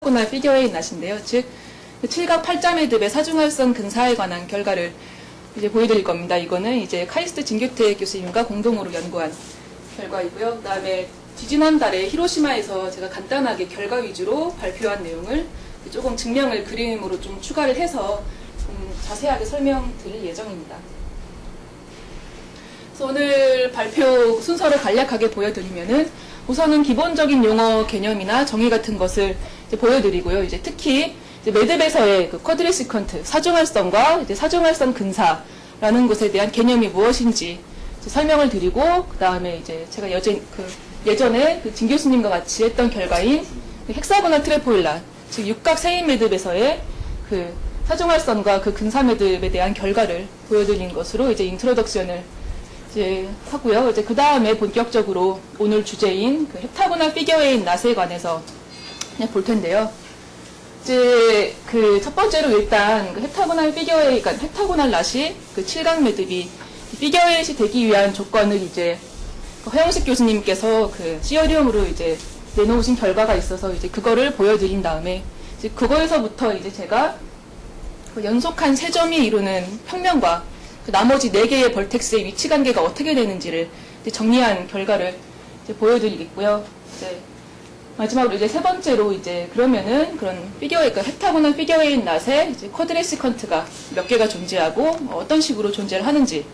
헥타고널 피겨웨이 낫인데요. 즉, 칠각 팔자 매듭의 사중할선 근사에 관한 결과를 이제 보여드릴 겁니다. 이거는 이제 카이스트 진규태 교수님과 공동으로 연구한 결과이고요. 그 다음에 지지난달에 히로시마에서 제가 간단하게 결과 위주로 발표한 내용을 조금 증명을 그림으로 좀 추가를 해서 좀 자세하게 설명드릴 예정입니다. 그래서 오늘 발표 순서를 간략하게 보여드리면은 우선은 기본적인 용어 개념이나 정의 같은 것을 이제 보여드리고요. 이제 특히 이제 매듭에서의 그 쿼드리시컨트, 사중할선과 이제 사중할선 근사라는 것에 대한 개념이 무엇인지 설명을 드리고, 그 다음에 이제 제가 예전에 진 교수님과 같이 했던 결과인 헥사고널 트레포일란, 즉 육각 세인 매듭에서의 그 사중할선과 그 근사 매듭에 대한 결과를 보여드린 것으로 이제 인트로덕션을 이제 하고요. 이제 그 다음에 본격적으로 오늘 주제인 그 헥타고널 피겨웨이 낫에 관해서 그냥 볼 텐데요. 이제 그 첫 번째로 일단 그 헥타고널 피겨웨이, 그러니까 헥타고널 낫이 그 칠각 매듭이 피겨웨이이 되기 위한 조건을 이제 그 허영식 교수님께서 그 시어리움으로 이제 내놓으신 결과가 있어서 이제 그거를 보여드린 다음에 이제 그거에서부터 이제 제가 그 연속한 세 점이 이루는 평면과 그 나머지 4개의 벌텍스의 위치 관계가 어떻게 되는지를 이제 정리한 결과를 이제 보여드리겠고요. 이제 마지막으로 이제 세 번째로 이제 그러면은 그런 피겨웨이, 그러니까 헥타고널 피겨웨이 낫에 이제 쿼드리시컨트가 몇 개가 존재하고 어떤 식으로 존재를 하는지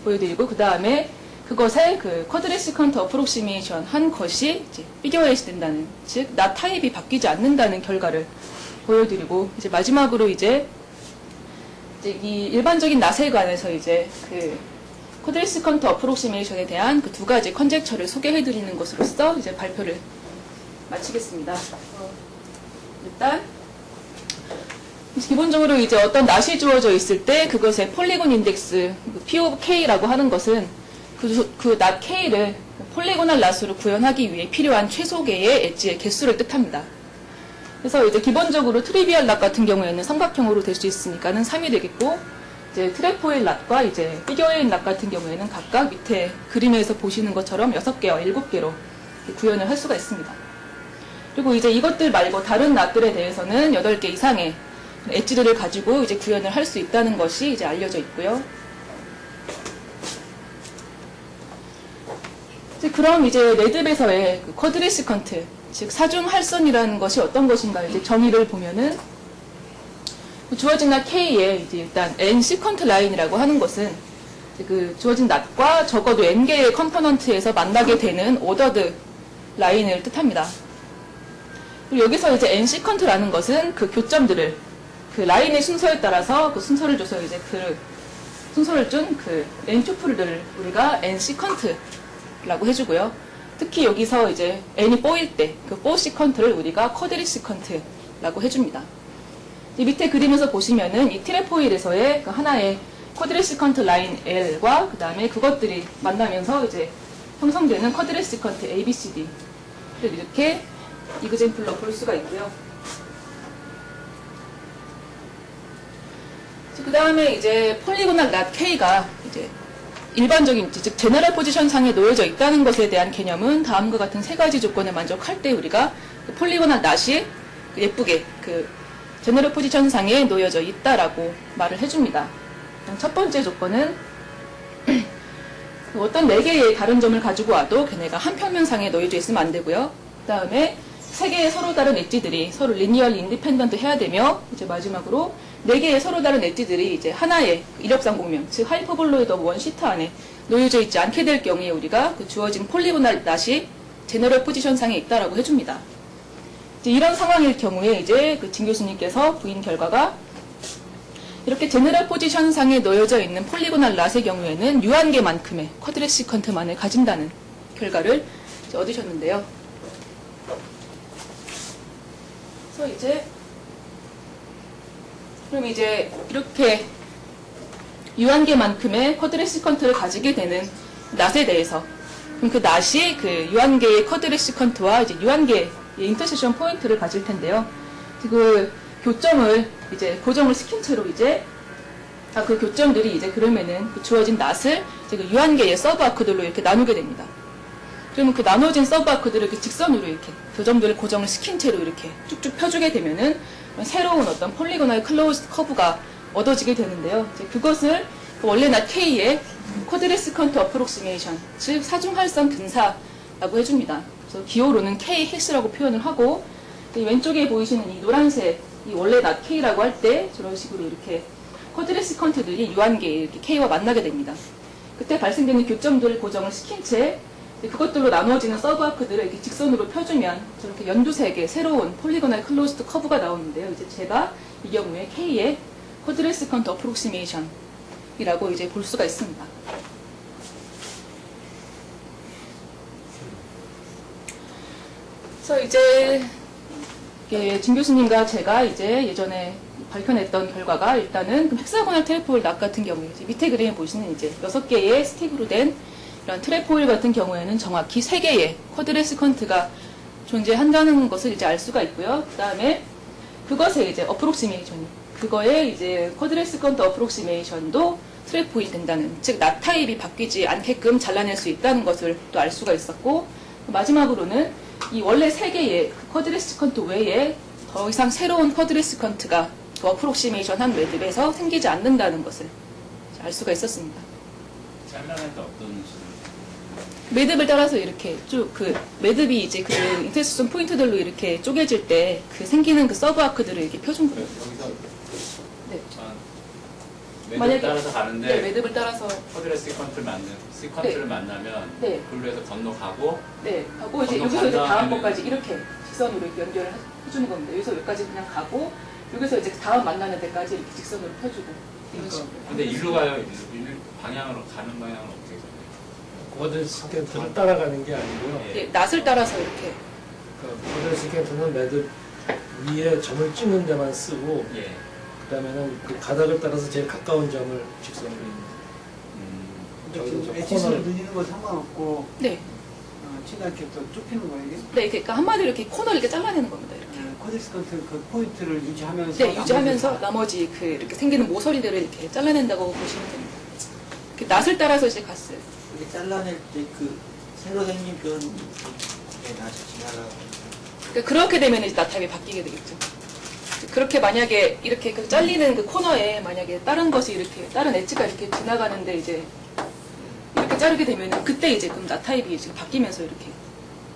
보여드리고, 그 다음에 그것에 그 쿼드리시컨트 어프록시메이션 한 것이 이제 피겨웨이이 된다는, 즉 낫 타입이 바뀌지 않는다는 결과를 보여드리고, 이제 마지막으로 이제 이 일반적인 낫에 관해서 이제 그 쿼드리시컨트 어프록시메이션에 대한 그 두 가지 컨젝처를 소개해드리는 것으로서 이제 발표를 마치겠습니다. 일단 기본적으로 이제 어떤 낫이 주어져 있을 때 그것의 폴리곤 인덱스 P of K라고 하는 것은 그 낫 K를 폴리고널 낫으로 구현하기 위해 필요한 최소 개의 엣지의 개수를 뜻합니다. 그래서 이제 기본적으로 트리비얼 낫 같은 경우에는 삼각형으로 될 수 있으니까는 3이 되겠고, 이제 트레포일 낫과 이제 피겨웨이 낫 같은 경우에는 각각 밑에 그림에서 보시는 것처럼 6개와 7개로 구현을 할 수가 있습니다. 그리고 이제 이것들 말고 다른 낫들에 대해서는 8개 이상의 엣지들을 가지고 이제 구현을 할 수 있다는 것이 이제 알려져 있고요. 그럼 이제 매듭에서의 그 쿼드리시컨트, 즉 사중할선이라는 것이 어떤 것인가 이제 정의를 보면은 주어진 낫 K에 이제 일단 N 시컨트 라인이라고 하는 것은 그 주어진 낫과 적어도 N개의 컴포넌트에서 만나게 되는 오더드 라인을 뜻합니다. 그리고 여기서 이제 N 시컨트라는 것은 그 교점들을 그 라인의 순서에 따라서 그 순서를 줘서 이제 그 순서를 준 그 N 튜플들을 우리가 N 시컨트라고 해주고요. 특히 여기서 이제 n이 4일 때 그 4 시컨트를 우리가 쿼드리시컨트라고 해줍니다. 밑에 그림에서 보시면은 이 트레포일에서의 그 하나의 쿼드리시컨트 라인 L과 그 다음에 그것들이 만나면서 이제 형성되는 쿼드리시컨트 ABCD를 이렇게 이그젠플로 볼 수가 있고요. 그 다음에 이제 폴리고널 낫 K가 이제 일반적인, 즉 제너럴 포지션 상에 놓여져 있다는 것에 대한 개념은 다음과 같은 세 가지 조건을 만족할 때 우리가 그 폴리고널 낫이 예쁘게 그 제너럴 포지션 상에 놓여져 있다라고 말을 해줍니다. 첫 번째 조건은 어떤 4개의 다른 점을 가지고 와도 걔네가 한 평면상에 놓여져 있으면 안 되고요. 그 다음에 3개의 서로 다른 엣지들이 서로 리니얼리 인디펜던트 해야 되며, 이제 마지막으로 4개의 서로 다른 엣지들이 이제 하나의 이력상공명, 즉 하이퍼볼로이드 원 시트 안에 놓여져 있지 않게 될 경우에 우리가 그 주어진 폴리고널 낫이 제너럴 포지션 상에 있다라고 해줍니다. 이제 이런 상황일 경우에 이제 그 진 교수님께서 부인 결과가 이렇게 제너럴 포지션 상에 놓여져 있는 폴리고널 낫의 경우에는 유한계만큼의 쿼드리시컨트만을 가진다는 결과를 이제 얻으셨는데요. 그래서 이제 그럼 이제 이렇게 유한계만큼의 쿼드리시컨트를 가지게 되는 낫에 대해서, 그럼 그 낫이 그 유한계의 쿼드리시컨트와 이제 유한계의 인터세션 포인트를 가질 텐데요. 그 교점을 이제 고정을 시킨 채로 이제 그 교점들이 이제 그러면은 그 주어진 낫을 이제 그 유한계의 서브 아크들로 이렇게 나누게 됩니다. 그러면 그 나눠진 서브 아크들을 이렇게 직선으로 이렇게 교점들을 고정을 시킨 채로 이렇게 쭉쭉 펴주게 되면은 새로운 어떤 폴리고널 클로즈드 커브가 얻어지게 되는데요. 이제 그것을 그 원래 낫 K의 쿼드레스컨트 어프록시메이션, 즉 사중할선 근사라고 해줍니다. 그래서 기호로는 K 해시라고 표현을 하고, 왼쪽에 보이시는 이 노란색, 이 원래 낫 K라고 할 때 저런 식으로 이렇게 쿼드레스컨트들이 유한계에 이렇게 K와 만나게 됩니다. 그때 발생되는 교점들을 고정을 시킨 채 그것들로 나누어지는 서브아크들을 이렇게 직선으로 펴주면 저렇게 연두색의 새로운 폴리고널 클로즈드 커브가 나오는데요. 이제 제가 이 경우에 K의 쿼드레스컨트 어프록시메이션이라고 이제 볼 수가 있습니다. 그래서 이제 진 교수님과 제가 이제 예전에 밝혀냈던 결과가 일단은 그 헥사고널 트레포일 낫 같은 경우에 밑에 그림에 보시는 이제 6개의 스틱으로 된 이런 트레포일 같은 경우에는 정확히 3개의 쿼드레스컨트가 존재한다는 것을 이제 알 수가 있고요. 그 다음에 그것의 이제 어프록시메이션, 그거의 이제 쿼드레스컨트 어프록시메이션도 트레포일이 된다는, 즉 낫 타입이 바뀌지 않게끔 잘라낼 수 있다는 것을 또 알 수가 있었고, 마지막으로는 이 원래 3개의 쿼드레스컨트 외에 더 이상 새로운 쿼드레스컨트가 그 어프록시메이션 한 매듭에서 생기지 않는다는 것을 알 수가 있었습니다. 잘라낼 때 어떤 식으로? 매듭을 따라서 이렇게 쭉 그 매듭이 이제 그 인터섹션 포인트들로 이렇게 쪼개질 때 그 생기는 그 서브 아크들을 이렇게 펴준 거예요. 여기서 네. 매듭을 따라서 가는데 네, 매듭을 따라서 시퀀트를 네. 만나면 네. 글로 해서 건너가고 네, 하고 이제 여기서 이제 다음 것까지 이렇게 직선으로 이렇게 연결을 해주는 겁니다. 여기서 여기까지 그냥 가고 여기서 이제 다음 만나는 데까지 이렇게 직선으로 펴주고 이런 식으로. 근데 일로 가요? 일로 방향으로 가는 방향은 어떻게 돼요? 쿼드레스컨트를 따라가는 게 아니고요. 예, 낫을 따라서 이렇게. 쿼드레스컨트는 매듭 위에 점을 찍는 데만 쓰고, 예. 그 다음에는 그 가닥을 따라서 제일 가까운 점을 직선으로 있는. 저기서 저 엣지선을 코너를. 늘리는 건 상관없고 네. 친하게 또 좁히는 거예요 이게? 네, 그러니까 한마디로 이렇게 코너를 이렇게 잘라내는 겁니다. 이렇게. 쿼드레스컨트 그 포인트를 유지하면서 네, 유지하면서 나머지 그 이렇게 생기는 모서리들을 이렇게 잘라낸다고 보시면 됩니다. 그 낫을 따라서 이제 갔어요. 이렇게 잘라낼 때 그 새로 생긴 변에 다시 지나가고 그러니까 그렇게 되면 이제 나타입이 바뀌게 되겠죠. 그렇게 만약에 이렇게 그 잘리는 그 코너에 만약에 다른 것이 이렇게 다른 엣지가 이렇게 지나가는데 이제 이렇게 자르게 되면 그때 이제 그럼 나타입이 지금 바뀌면서 이렇게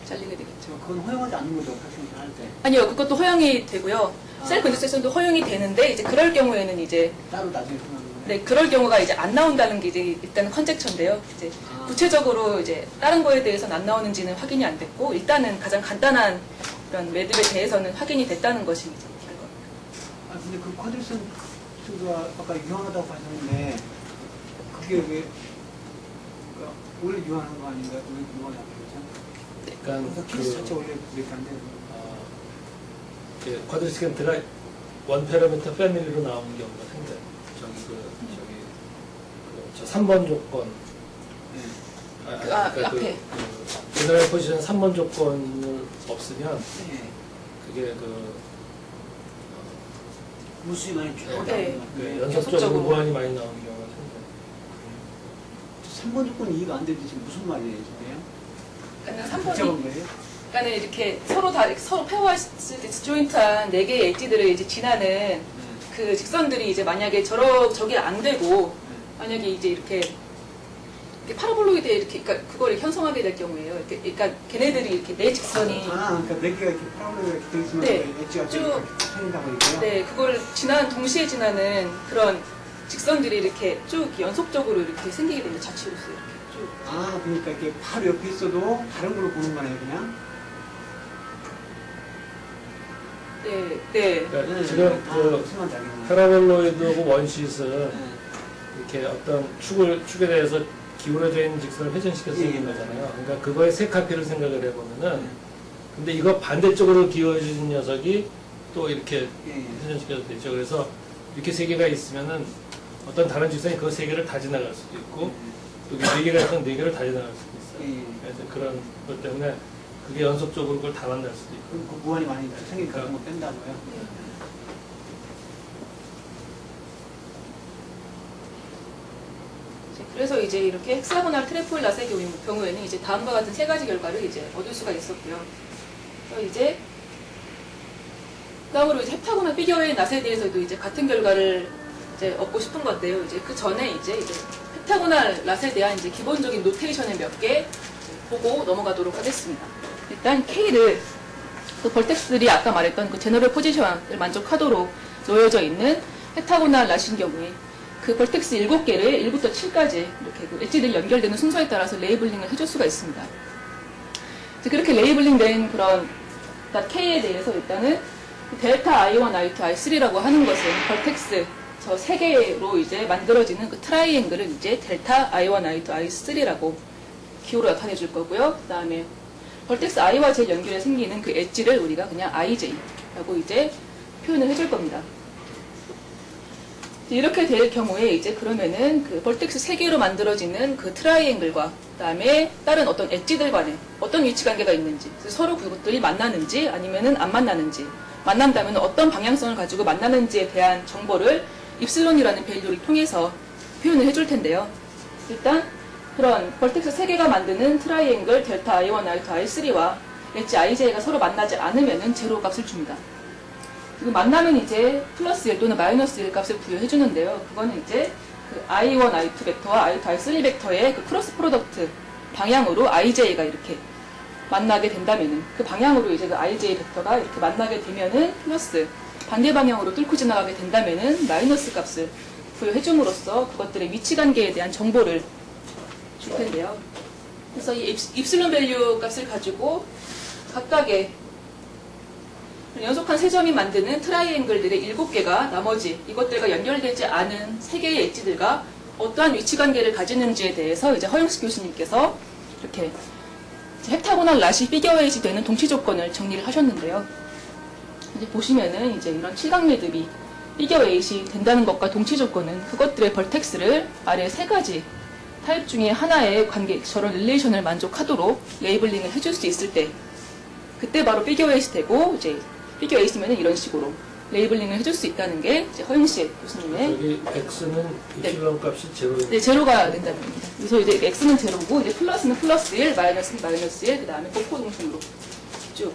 잘리게 되겠죠. 그건 허용하지 않는 거죠 학생들 할 때. 아니요, 그것도 허용이 되고요. 셀프 인터섹션도 허용이 되는데 이제 그럴 경우에는 이제 따로 나중에 하는 거예요. 네, 그럴 경우가 이제 안 나온다는 게 이제 일단 컨젝처인데요. 이제 구체적으로 이제 다른 거에 대해서는 안 나오는지는 확인이 안 됐고, 일단은 가장 간단한 이런 매듭에 대해서는 확인이 됐다는 것이 이제 결과입니다. 아 근데 그 쿼드레스컨트가 아까 유한하다고 하셨는데 그게 왜 그러니까 원래 유한한 거 아닌가? 왜 유한하게 그러죠? 그러니까 그래서 키스 자체 원래 그렇게 안 되는 거예요. 쿼드레스컨트가 원 패러미터 패밀리로 나오는 경우가 생겨요. 저 3번 조건. 네. 앞에. 제너럴 포지션 3번 조건을 없으면 네. 그게 무수히 많이 줄어들는 네. 네. 연속적으로 계속적으로. 무한히 많이 나오는 경우가 생겨요. 3번 조건이 이해가 안 되는데 지금 무슨 말이에요 지금? 그러니까 복잡한 3번이 거예요? 그러니까 이렇게 서로 페어했을 때 디스조인트한 4개의 엣지들을 이제 지나는 그 직선들이 이제 만약에 저게 안 되고 만약에 이제 이렇게 파라볼로이드에 이렇게 그러니까 그걸 형성하게 될 경우에요. 그러니까 걔네들이 이렇게 네 직선이 그러니까 네 개가 이렇게 파라볼로가 이렇게 돼 있으면 네. 엣지가 쭉. 생긴다고 얘기해요? 네, 그걸 동시에 지나는 그런 직선들이 이렇게 쭉 연속적으로 이렇게 생기게 됩니다. 자치로서 이렇게 쭉. 그러니까 이게 바로 옆에 있어도 다른 걸로 보는 거네요, 그냥? 네, 네. 그러니까 지금 무슨 말인지 알겠네요. 패러볼로이드하고 원시은 네. 이렇게 어떤 축에 대해서 기울어져 있는 직선을 회전시켜서 생긴 거잖아요. 그러니까 그거의 세 카피를 생각을 해보면은 근데 이거 반대쪽으로 기울어진 녀석이 또 이렇게 예. 회전시켜서 되죠. 그래서 이렇게 세 개가 있으면은 어떤 다른 직선이 그 세 개를 다 지나갈 수도 있고 여기 네 개가 있으면 네 개를 다 지나갈 수도 있어요. 예. 그래서 그런 것 때문에 그게 연속적으로 그걸 다 만날 수도 있고. 그럼 그 무한히 많이 생기니까 그런 거 뺀다고요? 그래서 이제 이렇게 헥사고날 트리플 낫의 경우에는 이제 다음과 같은 세 가지 결과를 이제 얻을 수가 있었고요. 그래서 이제 다음으로 이제 헵타고날 피겨웨이 낫에 대해서도 이제 같은 결과를 이제 얻고 싶은 건데요. 이제 그 전에 이제 헵타고날 낫에 대한 이제 기본적인 노테이션을 몇 개 보고 넘어가도록 하겠습니다. 일단 K를 그 벌텍스들이 아까 말했던 그 제너럴 포지션을 만족하도록 놓여져 있는 헵타고날 낫인 경우에 그 벌텍스 7개를 1부터 7까지 이렇게 그 엣지들이 연결되는 순서에 따라서 레이블링을 해줄 수가 있습니다. 그렇게 레이블링된 그런 K에 대해서 일단은 델타 I1, I2, I3라고 하는 것은 벌텍스 저 3개로 이제 만들어지는 그 트라이앵글을 이제 델타 I1, I2, I3라고 기호로 나타내 줄 거고요. 그 다음에 벌텍스 I와 J 연결에 생기는 그 엣지를 우리가 그냥 IJ라고 이제 표현을 해줄 겁니다. 이렇게 될 경우에 이제 그러면은 그 벌텍스 3개로 만들어지는 그 트라이앵글과 그다음에 다른 어떤 엣지들 간에 어떤 위치 관계가 있는지, 서로 그것들이 만나는지 아니면은 안 만나는지, 만난다면 어떤 방향성을 가지고 만나는지에 대한 정보를 입실론이라는 밸류를 통해서 표현을 해줄 텐데요. 일단 그런 벌텍스 3개가 만드는 트라이앵글 델타 I1, I2, I3와 엣지 IJ가 서로 만나지 않으면은 제로 값을 줍니다. 그리고 만나면 이제 플러스 1 또는 마이너스 1 값을 부여해 주는데요. 그거는 이제 그 I1, I2 벡터와 I2, I3 벡터의 그 크로스 프로덕트 방향으로 IJ가 이렇게 만나게 된다면은 그 방향으로 이제 그 IJ 벡터가 이렇게 만나게 되면은 플러스 반대 방향으로 뚫고 지나가게 된다면은 마이너스 값을 부여해 줌으로써 그것들의 위치 관계에 대한 정보를 줄 텐데요. 그래서 이 입실론 밸류 값을 가지고 각각의 연속한 세 점이 만드는 트라이앵글들의 7개가 나머지 이것들과 연결되지 않은 3개의 엣지들과 어떠한 위치 관계를 가지는지에 대해서 이제 허영식 교수님께서 이렇게 헵타고날 낫이 피겨웨이시 되는 동치 조건을 정리를 하셨는데요. 이제 보시면은 이제 이런 칠각 매듭이 피겨웨이시 된다는 것과 동치 조건은 그것들의 벌텍스를 아래 3가지 타입 중에 하나의 관계, 저런 릴레이션을 만족하도록 레이블링을 해줄 수 있을 때 그때 바로 피겨웨이시 되고 이제 피겨웨이시면은 이런 식으로 레이블링을 해줄 수 있다는 게 이제 허영식 교수님의 여기 X는 입실론 값이 제로. 네, 제로가 된다는 겁니다. 그래서 이제 X는 제로고 이제 플러스는 플러스 1, 마이너스는 마이너스 1, 그 다음에 복호동승으로 쭉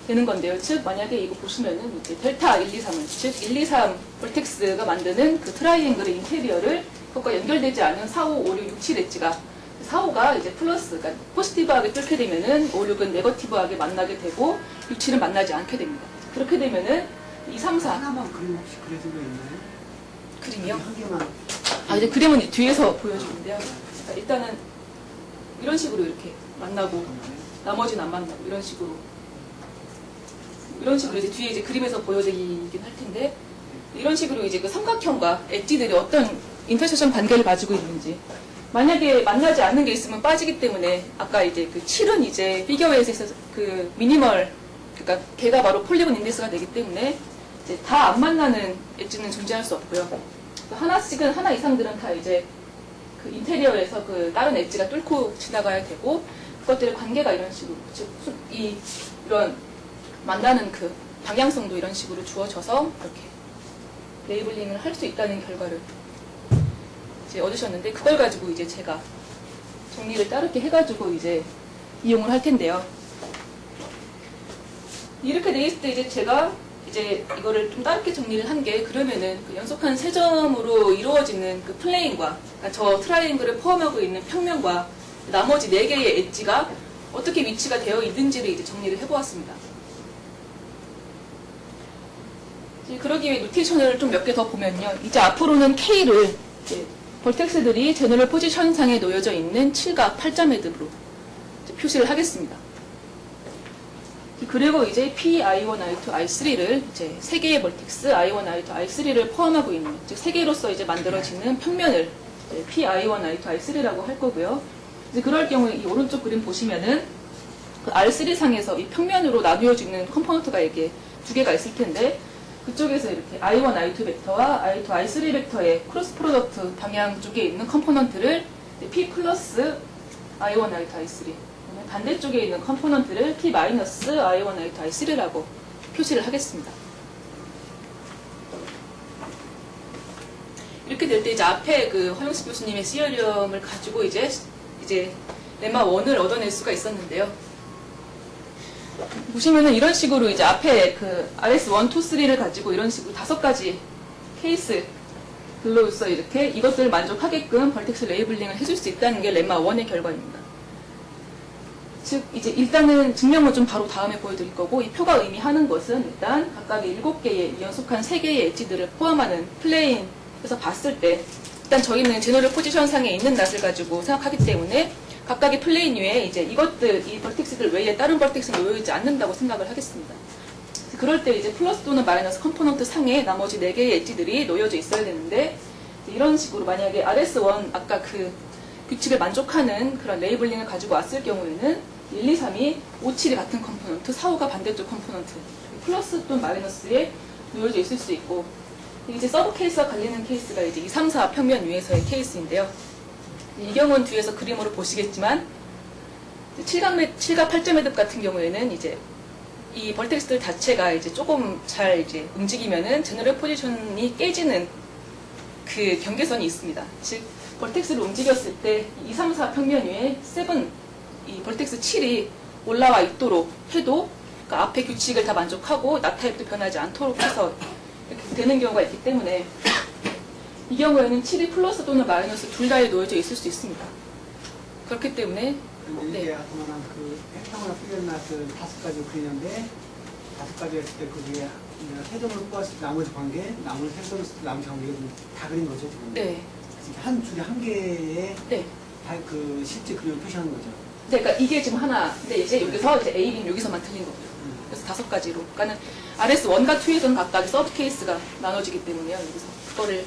되는 건데요. 즉 만약에 이거 보시면은 이제 델타 1, 2, 3을 즉 1, 2, 3 벌텍스가 만드는 그 트라이앵글의 인테리어를 그것과 연결되지 않은 4, 5, 5, 6, 6, 7 엣지가 4, 5가 이제 플러스, 그러니까 포지티브하게 뚫게 되면은 5, 6은 네거티브하게 만나게 되고 6, 7은 만나지 않게 됩니다. 그렇게 되면은 2, 3, 4 하나만 그림 혹시 그려진 거 있나요? 그림이요? 한 개만. 아, 이제 그림은 이제 뒤에서 보여주는데요. 그러니까 일단은 이런 식으로 이렇게 만나고 나머지는 안 만나고 이런 식으로 이제 뒤에 이제 그림에서 보여지긴 할 텐데 이런 식으로 이제 그 삼각형과 엣지들이 어떤 인터섹션 관계를 가지고 있는지 만약에 만나지 않는 게 있으면 빠지기 때문에 아까 이제 그 7은 이제 피겨웨이에서 그 미니멀 그러니까 걔가 바로 폴리곤 인덱스가 되기 때문에 이제 다 안 만나는 엣지는 존재할 수 없고요. 하나씩은 하나 이상들은 다 이제 그 인테리어에서 그 다른 엣지가 뚫고 지나가야 되고 그것들의 관계가 이런 식으로 즉 이런 만나는 그 방향성도 이런 식으로 주어져서 이렇게 레이블링을 할 수 있다는 결과를 이제 얻으셨는데 그걸 가지고 이제 제가 정리를 따르게 해가지고 이제 이용을 할 텐데요. 이렇게 돼 있을 때 이제 제가 이제 이거를 좀 따르게 정리를 한 게 그러면은 그 연속한 세 점으로 이루어지는 그 플레인과 그러니까 저 트라이앵글을 포함하고 있는 평면과 나머지 4개의 엣지가 어떻게 위치가 되어 있는지를 이제 정리를 해보았습니다. 그러기 위해 노테이션을 좀 몇 개 더 보면요. 이제 앞으로는 K를 이제 벌텍스들이 제너럴 포지션상에 놓여져 있는 7각 8자 매듭으로 표시를 하겠습니다. 그리고 이제 P, I1, I2, I3를 이제 3개의 벌텍스 I1, I2, I3를 포함하고 있는 즉 3개로서 이제 만들어지는 평면을 이제 P, I1, I2, I3라고 할 거고요. 이제 그럴 경우에 이 오른쪽 그림 보시면은 그 R3 상에서 이 평면으로 나누어지는 컴포넌트가 이렇게 2개가 있을 텐데 그쪽에서 이렇게 I1, I2 벡터와 I2, I3 벡터의 크로스 프로덕트 방향 쪽에 있는 컴포넌트를 P 플러스 I1, I2, I3 반대쪽에 있는 컴포넌트를 P 마이너스 I1, I2, I3라고 표시를 하겠습니다. 이렇게 될 때 이제 앞에 그 허영식 교수님의 시어리엄을 가지고 이제 렘마 1을 얻어낼 수가 있었는데요. 보시면은 이런 식으로 이제 앞에 그 RS1, 2, 3를 가지고 이런 식으로 5가지 케이스들로서 이렇게 이것들을 만족하게끔 벌텍스 레이블링을 해줄 수 있다는 게 렘마 1의 결과입니다. 즉, 이제 일단은 증명은 좀 바로 다음에 보여드릴 거고, 이 표가 의미하는 것은 일단 각각의 7개의 연속한 3개의 엣지들을 포함하는 플레인에서 봤을 때, 일단 저희는 제너럴 포지션 상에 있는 낫을 가지고 생각하기 때문에 각각의 플레인 위에 이제 이것들, 이 벌텍스들 외에 다른 벌텍스는 놓여있지 않는다고 생각을 하겠습니다. 그럴 때 이제 플러스 또는 마이너스 컴포넌트 상에 나머지 4개의 엣지들이 놓여져 있어야 되는데, 이런 식으로 만약에 RS1, 아까 그 규칙을 만족하는 그런 레이블링을 가지고 왔을 경우에는 1, 2, 3이 5, 7이 같은 컴포넌트, 4, 5가 반대쪽 컴포넌트, 플러스 또는 마이너스에 놓여져 있을 수 있고, 이제 서브 케이스와 갈리는 케이스가 이제 2, 3, 4 평면 위에서의 케이스인데요. 이 경우는 뒤에서 그림으로 보시겠지만 7과 8점 매듭 같은 경우에는 이제 이 벌텍스들 자체가 이제 조금 잘 이제 움직이면은 제너럴 포지션이 깨지는 그 경계선이 있습니다. 즉 벌텍스를 움직였을 때 2, 3, 4 평면 위에 7, 이 벌텍스 7이 올라와 있도록 해도 그 앞에 규칙을 다 만족하고 나타입도 변하지 않도록 해서 이렇게 되는 경우가 있기 때문에 이 경우에는 7이 플러스 또는 마이너스 둘 다에 놓여져 있을 수 있습니다. 그렇기 때문에 근데 이게 아까만 그 펜타곤이나 피겨낫을 5가지 그리는데 5가지 했을 때 그게 세 점을 뽑았을 때 나머지 관계, 나머지 세 점을 쓸 때 나머지 관계가 다 그린 거죠 지금. 네. 한 줄에 한 개의 네. 그 실제 그림을 표시하는 거죠. 네, 그러니까 이게 지금 하나, 근데 이제 여기서 이제 A, B는 여기서만 틀린 거고요. 그래서 5가지로. 그러니까는 RS1과 2에서는 각각 서브 케이스가 나눠지기 때문에요. 여기서 그거를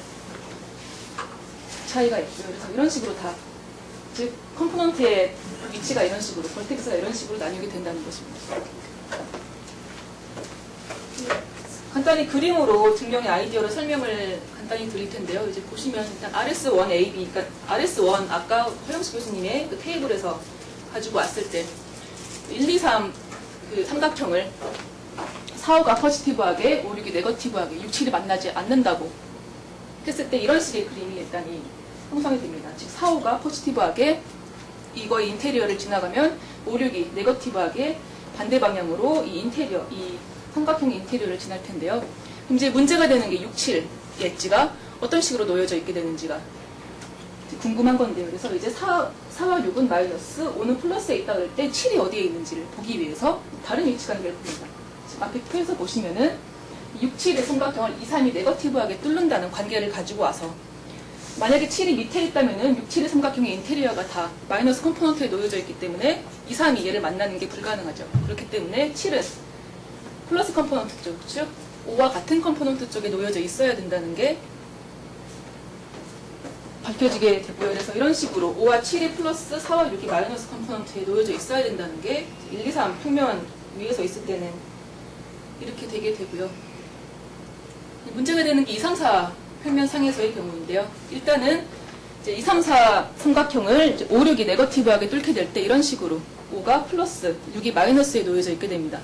차이가 있고요. 그래서 이런 식으로 다, 즉 컴포넌트의 위치가 이런 식으로, 벌텍스가 이런 식으로 나뉘게 된다는 것입니다. 간단히 그림으로 증명의 아이디어를 설명을 간단히 드릴 텐데요. 이제 보시면 일단 RS1 AB, 그러니까 RS1 아까 허영식 교수님의 그 테이블에서 가지고 왔을 때 1, 2, 3 그 삼각형을 4, 5가 포지티브하게, 5, 6이 네거티브하게, 6, 7이 만나지 않는다고 했을 때 이런 식의 그림이 일단 형성이 됩니다. 즉 4, 5가 포지티브하게 이거의 인테리어를 지나가면 5, 6이 네거티브하게 반대 방향으로 이 인테리어, 이 삼각형 인테리어를 지날 텐데요. 그럼 이제 문제가 되는 게 6, 7 엣지가 어떤 식으로 놓여져 있게 되는지가 궁금한 건데요. 그래서 이제 4와 6은 마이너스, 5는 플러스에 있다 그럴 때 7이 어디에 있는지를 보기 위해서 다른 위치 관계를 봅니다. 지금 앞에 표에서 보시면은 6, 7의 삼각형을 2, 3이 네거티브하게 뚫는다는 관계를 가지고 와서 만약에 7이 밑에 있다면은 6, 7의 삼각형의 인테리어가 다 마이너스 컴포넌트에 놓여져 있기 때문에 2, 3이 얘를 만나는 게 불가능하죠. 그렇기 때문에 7은 플러스 컴포넌트 쪽, 즉 5와 같은 컴포넌트 쪽에 놓여져 있어야 된다는 게 밝혀지게 되고요. 그래서 이런 식으로 5와 7이 플러스, 4와 6이 마이너스 컴포넌트에 놓여져 있어야 된다는 게 1, 2, 3 평면 위에서 있을 때는 이렇게 되게 되고요. 문제가 되는 게 2, 3, 4 평면상에서의 경우인데요. 일단은 이제 2, 3, 4 삼각형을 이제 5, 6이 네거티브하게 뚫게 될 때 이런 식으로 5가 플러스, 6이 마이너스에 놓여져 있게 됩니다.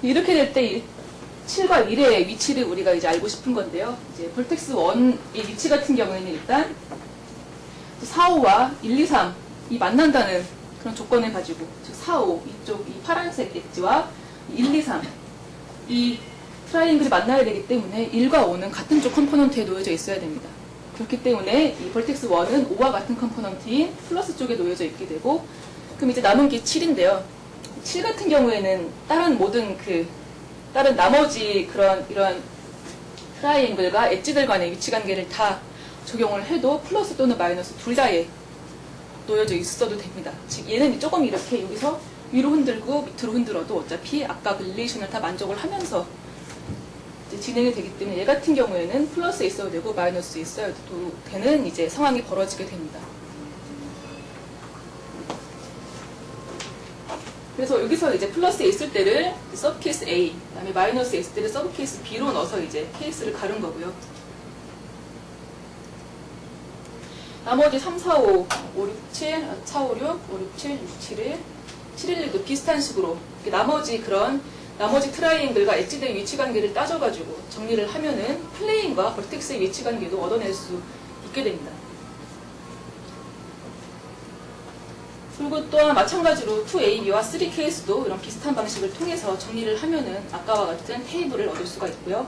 이렇게 될 때 7과 1의 위치를 우리가 이제 알고 싶은 건데요. 이제 벌텍스 1의 위치 같은 경우에는 일단 4, 5와 1, 2, 3이 만난다는 그런 조건을 가지고, 즉 4, 5 이쪽 이 파란색 엣지와 1, 2, 3 이 트라이앵글이 만나야 되기 때문에 1과 5는 같은 쪽 컴포넌트에 놓여져 있어야 됩니다. 그렇기 때문에 이 벌텍스 1은 5와 같은 컴포넌트인 플러스 쪽에 놓여져 있게 되고, 그럼 이제 남은 게 7인데요. 7 같은 경우에는 다른 모든 다른 나머지 이런 트라이앵글과 엣지들 간의 위치 관계를 다 적용을 해도 플러스 또는 마이너스 둘 다에 놓여져 있어도 됩니다. 즉 얘는 조금 이렇게 여기서 위로 흔들고 밑으로 흔들어도 어차피 아까 그 릴레이션을 다 만족을 하면서 이제 진행이 되기 때문에 얘 같은 경우에는 플러스에 있어도 되고 마이너스에 있어도 되는 이제 상황이 벌어지게 됩니다. 그래서 여기서 이제 플러스에 있을 때를 서브 케이스 A, 그다음에 마이너스에 있을 때를 서브 케이스 B로 넣어서 이제 케이스를 가른 거고요. 나머지 3, 4, 5, 5, 6, 7, 4, 5, 6, 5, 6, 7, 6, 7, 1, 7, 1, 1도 비슷한 식으로 나머지 그런 나머지 트라이앵글과 엣지들의 위치관계를 따져가지고 정리를 하면은 플레인과 벌텍스의 위치관계도 얻어낼 수 있게 됩니다. 그리고 또한 마찬가지로 2AB와 3KS도 이런 비슷한 방식을 통해서 정리를 하면은 아까와 같은 테이블을 얻을 수가 있고요.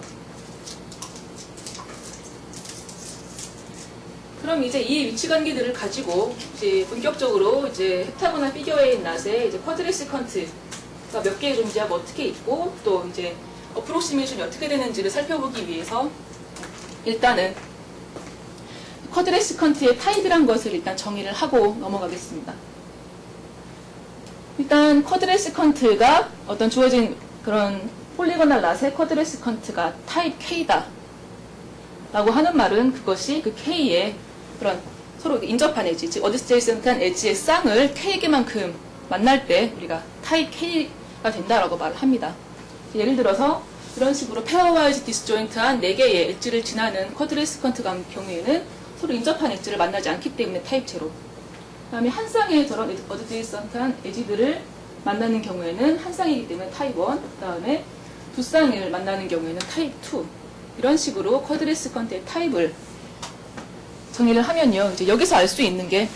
그럼 이제 이 위치관계들을 가지고 이제 본격적으로 이제 헥타고나 피겨웨이 낫의 이제 쿼드레시컨트가 몇 개 존재하고 어떻게 있고 또 이제 어프로시메이션이 어떻게 되는지를 살펴보기 위해서 일단은 쿼드레시컨트의 타입이란 것을 일단 정의를 하고 넘어가겠습니다. 일단 쿼드레시컨트가 어떤 주어진 그런 폴리고널 낫의 쿼드레시컨트가 타입 K다 라고 하는 말은 그것이 그 K의 그런 서로 인접한 엣지, 즉 어드제이센트한 엣지의 쌍을 K개만큼 만날 때 우리가 타입 K가 된다라고 말을 합니다. 예를 들어서 이런 식으로 페어와이즈 디스조인트한 4개의 엣지를 지나는 쿼드레시컨트 경우에는 서로 인접한 엣지를 만나지 않기 때문에 타입 제로. 그 다음에 한 쌍의 저런 어드제이센트한 엣지들을 만나는 경우에는 한 쌍이기 때문에 타입 1, 그 다음에 두 쌍을 만나는 경우에는 타입 2. 이런 식으로 쿼드레시컨트의 타입을 정의를 하면요. 이제 여기서 알 수 있는 게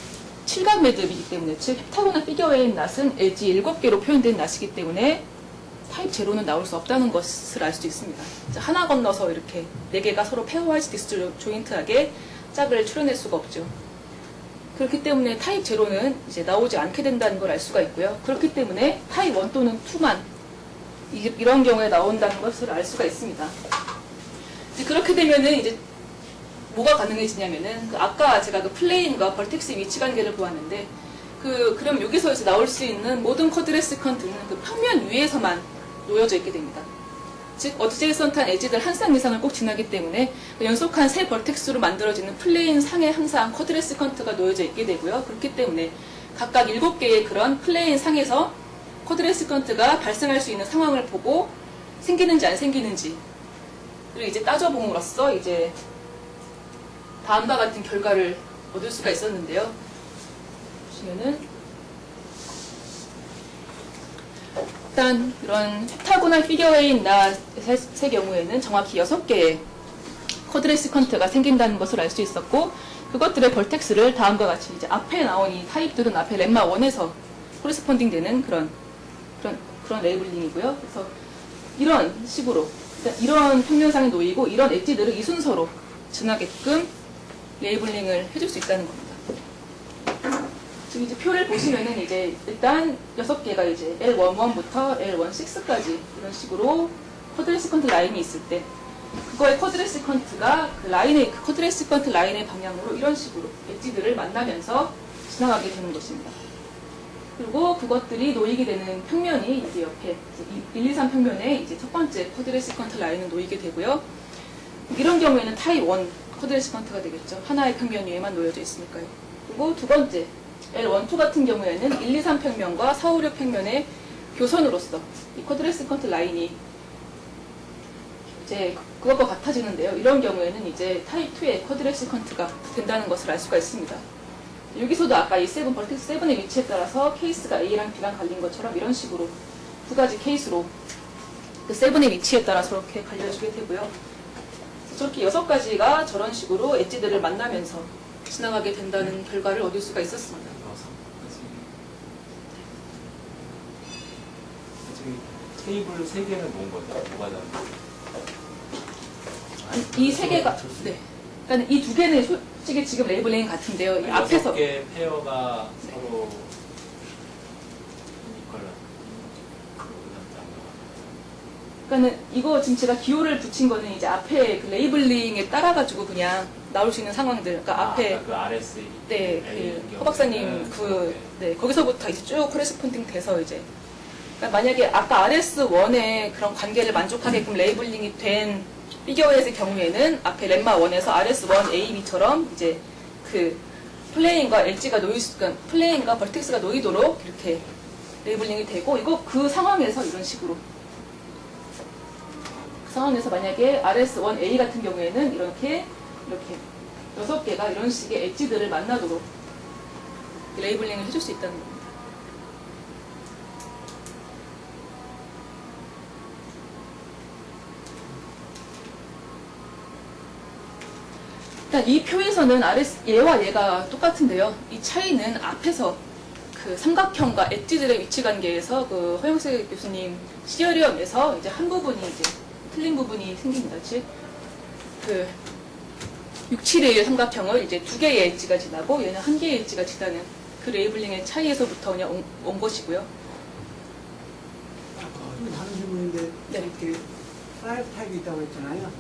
칠각 매듭이기 때문에, 즉 헥타고나 피겨웨이 낫은 엣지 7개로 표현된 낫이기 때문에 타입 제로는 나올 수 없다는 것을 알 수 있습니다. 하나 건너서 이렇게 4개가 서로 페어와이즈 디스조인트하게 짝을 추려낼 수가 없죠. 그렇기 때문에 타입 제로는 이제 나오지 않게 된다는 걸 알 수가 있고요. 그렇기 때문에 타입 1 또는 2만 이런 경우에 나온다는 것을 알 수가 있습니다. 이제 그렇게 되면은 이제 뭐가 가능해지냐면은 아까 제가 그 플레인과 벌텍스 위치관계를 보았는데 그럼 여기서 이제 나올 수 있는 모든 쿼드레시컨트는 그 평면 위에서만 놓여져 있게 됩니다. 즉 어드제이선트한 엣지들 한 쌍 이상을 꼭 지나기 때문에 연속한 세 벌텍스로 만들어지는 플레인 상에 항상 쿼드레시컨트가 놓여져 있게 되고요. 그렇기 때문에 각각 7개의 그런 플레인 상에서 쿼드레시컨트가 발생할 수 있는 상황을 보고 생기는지 안 생기는지 를 이제 따져봄으로써 이제 다음과 같은 결과를 얻을 수가 있었는데요. 보시면은 일단 이런 헥타고널 피겨웨이 낫의 경우에는 정확히 6개의 쿼드레시컨트가 생긴다는 것을 알 수 있었고, 그것들의 벌텍스를 다음과 같이 이제 앞에 나온 이 타입들은 앞에 렘마 1에서 코레스폰딩 되는 그런 레이블링이고요. 그래서 이런 식으로 이런 평면상에 놓이고 이런 엣지들을 이 순서로 지나게끔 레이블링을 해줄 수 있다는 겁니다. 지금 이제 표를 보시면은 이제 일단 6개가 이제 L11부터 L16까지 이런 식으로 쿼드레시컨트 라인이 있을 때 그거의 쿼드레시컨트가 그 쿼드레시컨트 라인의 방향으로 이런 식으로 엣지들을 만나면서 지나가게 되는 것입니다. 그리고 그것들이 놓이게 되는 평면이 이제 옆에 1, 2, 3 평면에 이제 첫 번째 쿼드레시컨트 라인은 놓이게 되고요. 이런 경우에는 타입 1 쿼드레시컨트가 되겠죠. 하나의 평면 위에만 놓여져 있으니까요. 그리고 두 번째 L12 같은 경우에는 1, 2, 3 평면과 4, 5, 6 평면의 교선으로서 이 쿼드레시컨트 라인이 이제 그것과 같아지는데요. 이런 경우에는 이제 타입 2의 쿼드레시컨트가 된다는 것을 알 수가 있습니다. 여기서도 아까 이 벌텍스 7의 위치에 따라서 케이스가 A랑 B랑 갈린 것처럼 이런 식으로 두 가지 케이스로 그 7의 위치에 따라서 이렇게 갈려주게 되고요. 저렇게 6가지가 저런 식으로 엣지들을 만나면서 지나가게 된다는 결과를 얻을 수가 있었습니다. 지금 테이블 3개는 뭔 거죠? 뭐가 다른 이 3개가 네. 그러니까 이 2개는 솔직히 지금 레이블링 같은데요. 이 앞에서 6개 페어가 서로 그러니까는 이거 지금 제가 기호를 붙인 거는 이제 앞에 그 레이블링에 따라가지고 그냥 나올 수 있는 상황들. 그러니까 앞에 그 RS 네, 그 허박사님 네, 거기서부터 이제 쭉 코레스폰딩 돼서 이제 그러니까 만약에 아까 RS1의 그런 관계를 만족하게끔 레이블링이 된 피겨웨이의 경우에는 앞에 렘마 1에서 RS1 A, B처럼 이제 그 플레인과 엣지가 그러니까 플레인과 벌텍스가 놓이도록 이렇게 레이블링이 되고 이거 그 상황에서 이런 식으로 그 상황에서 만약에 RS1A 같은 경우에는 이렇게 6개가 이런 식의 엣지들을 만나도록 레이블링을 해줄 수 있다는 겁니다. 일단 이 표에서는 얘와 얘가 똑같은데요. 이 차이는 앞에서 그 삼각형과 엣지들의 위치 관계에서 그 허영세 교수님 시어리엄에서 이제 한 부분이 이제 틀린 부분이 생깁니다. 즉, 그 6, 7의 삼각형을 이제 2개의 엣지가 지나고 얘는 1개의 엣지가 지나는 그 레이블링의 차이에서부터 그냥 온 것이고요. 좀 다른 질문인데 네. 이렇게 파이브 타입이 있다고 했잖아요.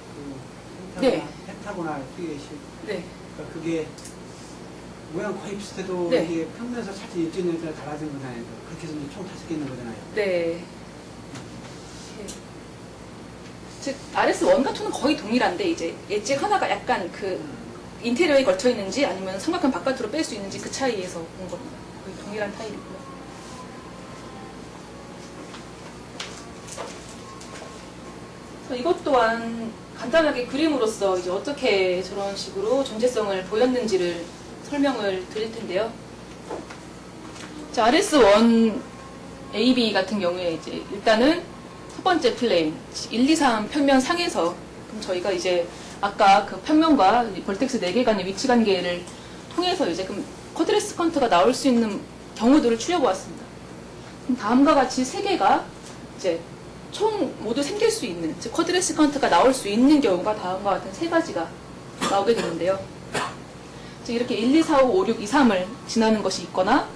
그 네. 펜타고나 피겟이. 네. 그러니까 그게 모양 거의 비슷해도 네. 이게 평면에서 살짝 일정에 따라 달라진 거잖아요. 그렇게 해서 이제 총 5개 있는 거잖아요. 네. 즉, RS1과 2는 거의 동일한데, 이제 엣지 하나가 약간 그 인테리어에 걸쳐 있는지 아니면 삼각형 바깥으로 뺄 수 있는지 그 차이에서 온 겁니다. 거의 동일한 타입이고요. 이것 또한 간단하게 그림으로써 이제 어떻게 저런 식으로 존재성을 보였는지를 설명을 드릴 텐데요. 자, RS1 AB 같은 경우에 이제 일단은 첫 번째 플레인 1, 2, 3 평면 상에서 그럼 저희가 이제 아까 그 평면과 벌텍스 4개 간의 위치 관계를 통해서 이제 그럼 쿼드레스 컨트가 나올 수 있는 경우들을 추려보았습니다. 그럼 다음과 같이 3개가 이제 총 모두 생길 수 있는, 즉 쿼드레스 컨트가 나올 수 있는 경우가 다음과 같은 3가지가 나오게 되는데요. 즉 이렇게 1, 2, 4, 5, 5, 6, 2, 3을 지나는 것이 있거나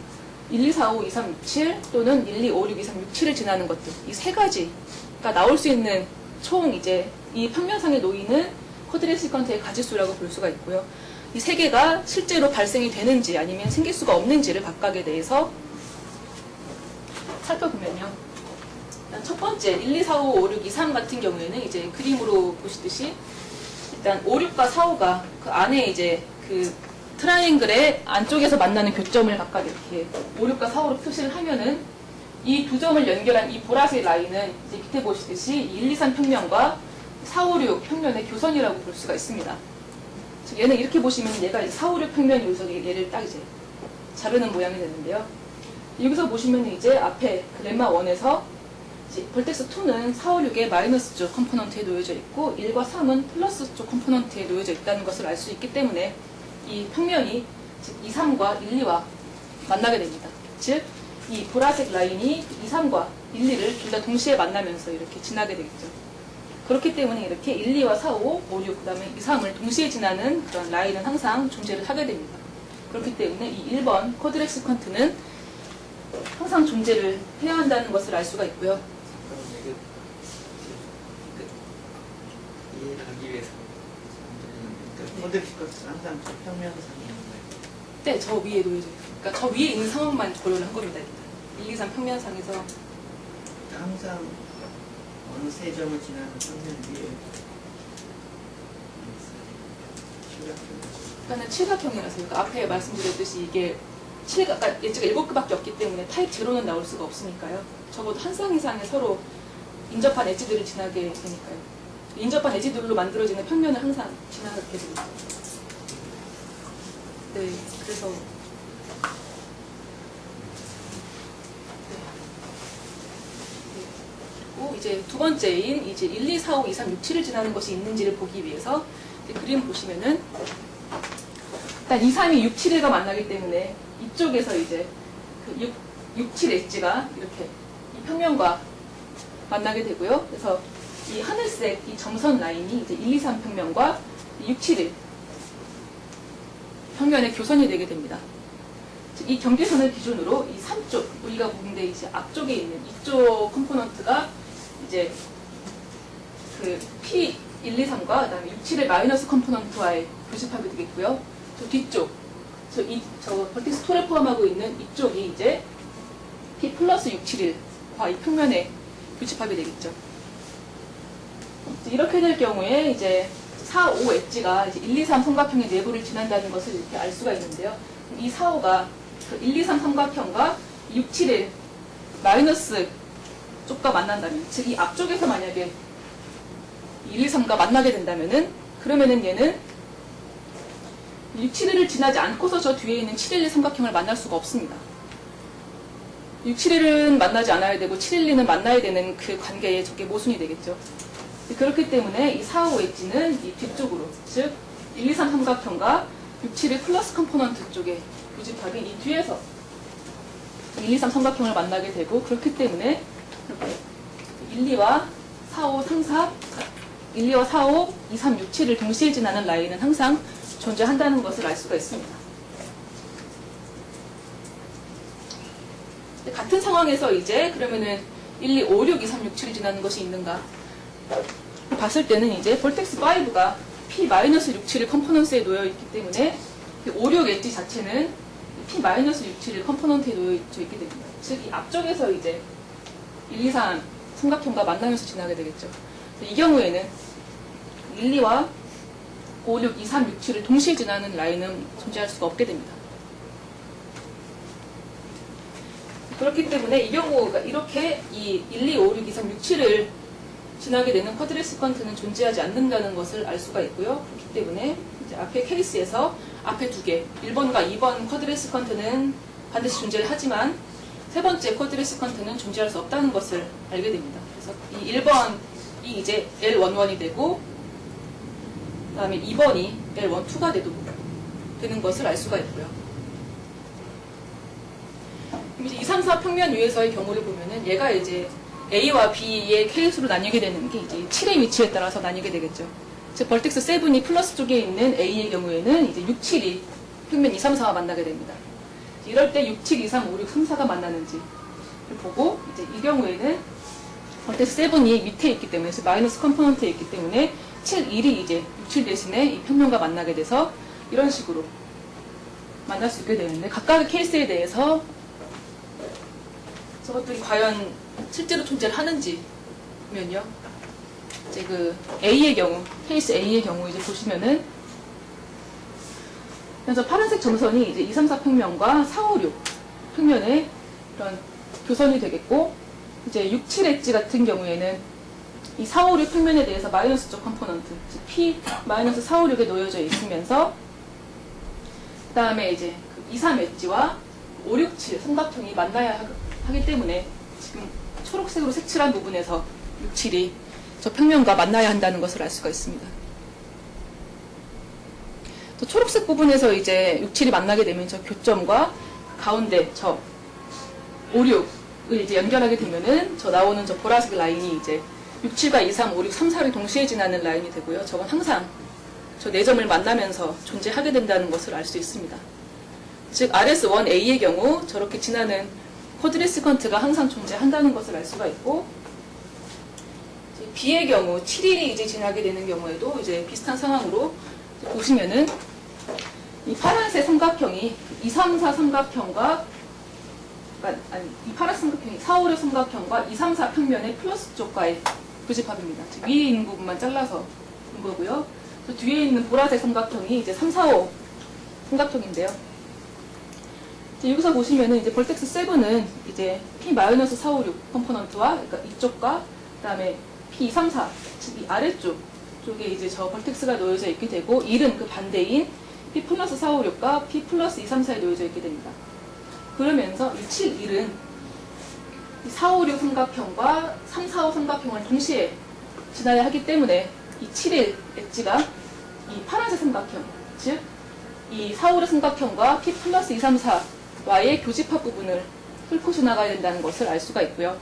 1, 2, 4, 5, 2, 3, 6, 7 또는 1, 2, 5, 6, 2, 3, 6, 7을 지나는 것들, 이 3가지가 나올 수 있는 총 이제 이 평면상에 놓이는 쿼드레스 컨트의 가지수라고 볼 수가 있고요. 이 3개가 실제로 발생이 되는지 아니면 생길 수가 없는지를 각각에 대해서 살펴보면요. 일단 첫 번째 1, 2, 4, 5, 5, 6, 2, 3 같은 경우에는 이제 그림으로 보시듯이 일단 5, 6과 4, 5가 그 안에 이제 그 트라이앵글의 안쪽에서 만나는 교점을 각각 이렇게 5, 6과 4, 5로 표시를 하면은 이 두 점을 연결한 이 보라색 라인은 이제 밑에 보시듯이 1, 2, 3 평면과 4, 5, 6 평면의 교선이라고 볼 수가 있습니다. 즉 얘는 이렇게 보시면 얘가 이제 4, 5, 6 평면이 여기서 얘를 딱 이제 자르는 모양이 되는데요. 여기서 보시면 이제 앞에 그 렘마 1에서 벌텍스 2는 4, 5, 6의 마이너스 쪽 컴포넌트에 놓여져 있고 1과 3은 플러스 쪽 컴포넌트에 놓여져 있다는 것을 알 수 있기 때문에 이 평면이 즉 2, 3과 1, 2와 만나게 됩니다. 즉 이 보라색 라인이 2, 3과 1, 2를 둘 다 동시에 만나면서 이렇게 지나게 되겠죠. 그렇기 때문에 이렇게 1, 2와 4, 5, 5, 6, 그 다음에 2, 3을 동시에 지나는 그런 라인은 항상 존재를 하게 됩니다. 그렇기 때문에 이 1번 쿼드렉스 컨트는 항상 존재를 해야 한다는 것을 알 수가 있고요. 그럼 이게 이해하기 위해서 그러니까 쿼드레스 컨트는 항상 그 평면상에 있는 거예요. 네, 저 위에 놓여져 있어요. 그러니까 저 위에 있는 상황만 고려를 한 겁니다. 일단. 1, 2, 3 평면상에서 항상 어느 세 점을 지나는 평면 위에 그러니까 칠각형이라서 그러니까 앞에 말씀드렸듯이 이게 그러니까 엣지가 7개밖에 없기 때문에 타입 제로는 나올 수가 없으니까요. 적어도 한 쌍 이상의 서로 인접한 엣지들을 지나게 되니까요. 인접한 엣지들로 만들어지는 평면을 항상 지나게 되죠. 네, 그래서 그리고 이제 두 번째인 이제 1, 2, 4, 5, 2, 3, 6, 7을 지나는 것이 있는지를 보기 위해서 이제 그림 보시면은 일단 2, 3이 6, 7과 만나기 때문에 이쪽에서 이제 그 6, 7 엣지가 이렇게 이 평면과 만나게 되고요. 그래서 이 하늘색 이 점선 라인이 이제 1, 2, 3 평면과 6, 7일 평면의 교선이 되게 됩니다. 즉, 이 경계선을 기준으로 이 3쪽 우리가 보는데 이제 앞쪽에 있는 이쪽 컴포넌트가 이제 그 P 1, 2, 3과 그다음에 6, 7의 마이너스 컴포넌트와의 교집합이 되겠고요. 저 뒤쪽 저 벌텍스 2를 포함하고 있는 이쪽이 이제 P 플러스 6, 7일과 이 평면의 교집합이 되겠죠. 이렇게 될 경우에 이제 4, 5 엣지가 이제 1, 2, 3 삼각형의 내부를 지난다는 것을 이렇게 알 수가 있는데요. 이 4, 5가 그 1, 2, 3 삼각형과 6, 7일 마이너스 쪽과 만난다면, 즉 이 앞쪽에서 만약에 1, 2, 3과 만나게 된다면은 그러면은 얘는 6, 7일을 지나지 않고서 저 뒤에 있는 7, 1, 2 삼각형을 만날 수가 없습니다. 6, 7일은 만나지 않아야 되고 7, 1, 2는 만나야 되는 그 관계에 저게 모순이 되겠죠. 그렇기 때문에 이 4, 5 엣지는 이 뒤쪽으로, 즉 1, 2, 3 삼각형과 6, 7의 플러스 컴포넌트 쪽에 교집합이 이 뒤에서 1, 2, 3 삼각형을 만나게 되고, 그렇기 때문에 이렇게 1, 2와 4, 5, 3, 4, 1, 2와 4, 5, 2, 3, 6, 7을 동시에 지나는 라인은 항상 존재한다는 것을 알 수가 있습니다. 같은 상황에서 이제 그러면은 1, 2, 5, 6, 2, 3, 6, 7이 지나는 것이 있는가 봤을 때는 이제 볼텍스 5가 P-6, 7의 컴포넌트에 놓여 있기 때문에 5, 6 엣지 자체는 P-6, 7의 컴포넌트에 놓여 있게 됩니다. 즉, 이 앞쪽에서 이제 1, 2, 3 삼각형과 만나면서 지나게 되겠죠. 이 경우에는 1, 2와 5, 6, 2, 3, 6, 7을 동시에 지나는 라인은 존재할 수가 없게 됩니다. 그렇기 때문에 이 경우가 이렇게 이 1, 2, 5, 6, 2, 3, 6, 7을 지나게 되는 쿼드레시컨트는 존재하지 않는다는 것을 알 수가 있고요. 그렇기 때문에 이제 앞에 케이스에서 앞에 두 개, 1번과 2번 쿼드레시컨트는 반드시 존재를 하지만 세 번째 쿼드레시컨트는 존재할 수 없다는 것을 알게 됩니다. 그래서 이 1번이 이제 L11이 되고, 그 다음에 2번이 L12가 되는 것을 알 수가 있고요. 이제 2, 3, 4 평면 위에서의 경우를 보면은 얘가 이제 A와 B의 케이스로 나뉘게 되는 게 이제 7의 위치에 따라서 나뉘게 되겠죠. 즉, 벌텍스 7이 플러스 쪽에 있는 A의 경우에는 이제 6, 7이 평면 2, 3, 4와 만나게 됩니다. 이럴 때 6, 7, 2, 3, 5, 6, 3, 4가 만나는지를 보고, 이제 이 경우에는 벌텍스 7이 밑에 있기 때문에, 그래서 마이너스 컴포넌트에 있기 때문에 7, 1이 이제 6, 7 대신에 이 평면과 만나게 돼서 이런 식으로 만날 수 있게 되는데, 각각의 케이스에 대해서 저것들이 과연 실제로 존재를 하는지면요. 이제 그 A의 경우, 케이스 A의 경우 이제 보시면은, 그래서 파란색 점선이 이제 2, 3, 4 평면과 4, 5, 6 평면의 이런 교선이 되겠고, 이제 6, 7 엣지 같은 경우에는 이 4, 5, 6 평면에 대해서 마이너스적 컴포넌트, 즉 P 마이너스 4, 5, 6에 놓여져 있으면서, 그 다음에 이제 그 2, 3 엣지와 5, 6, 7 삼각형이 만나야 하기 때문에 지금 초록색으로 색칠한 부분에서 6, 7이 저 평면과 만나야 한다는 것을 알 수가 있습니다. 또 초록색 부분에서 이제 6, 7이 만나게 되면 저 교점과 가운데 저 5, 6을 이제 연결하게 되면은 저 나오는 저 보라색 라인이 이제 6, 7과 2, 3, 5, 6, 3, 4를 동시에 지나는 라인이 되고요. 저건 항상 저 4점을 만나면서 존재하게 된다는 것을 알 수 있습니다. 즉 RS1A의 경우 저렇게 지나는 쿼드레시컨트가 항상 존재한다는 것을 알 수가 있고, B의 경우 7일이 이제 지나게 되는 경우에도 이제 비슷한 상황으로 보시면은 이 파란색 삼각형이 2, 3, 4 삼각형과 이 파란색 삼각형이 4, 5, 6 삼각형과 2, 3, 4 평면의 플러스 쪽과의 교집합입니다. 즉 위에 있는 부분만 잘라서 본 거고요. 그 뒤에 있는 보라색 삼각형이 이제 3, 4, 5 삼각형인데요. 여기서 보시면은 이제 벌텍스 7은 이제 P-4, 5, 6 컴포넌트와, 그러니까 이쪽과 그다음에 P, 2, 3, 4, 즉 이 아래쪽 쪽에 이제 저 벌텍스가 놓여져 있게 되고, 1은 그 반대인 P 플러스 4, 5, 6과 P 플러스 2, 3, 4에 놓여져 있게 됩니다. 그러면서 이 7, 1은 4, 5, 6 삼각형과 3, 4, 5 삼각형을 동시에 지나야 하기 때문에 이 7의 엣지가 이 파란색 삼각형, 즉 이 4, 5, 6 삼각형과 P 플러스 2, 3, 4와의 교집합 부분을 뚫고 지나가야 된다는 것을 알 수가 있고요.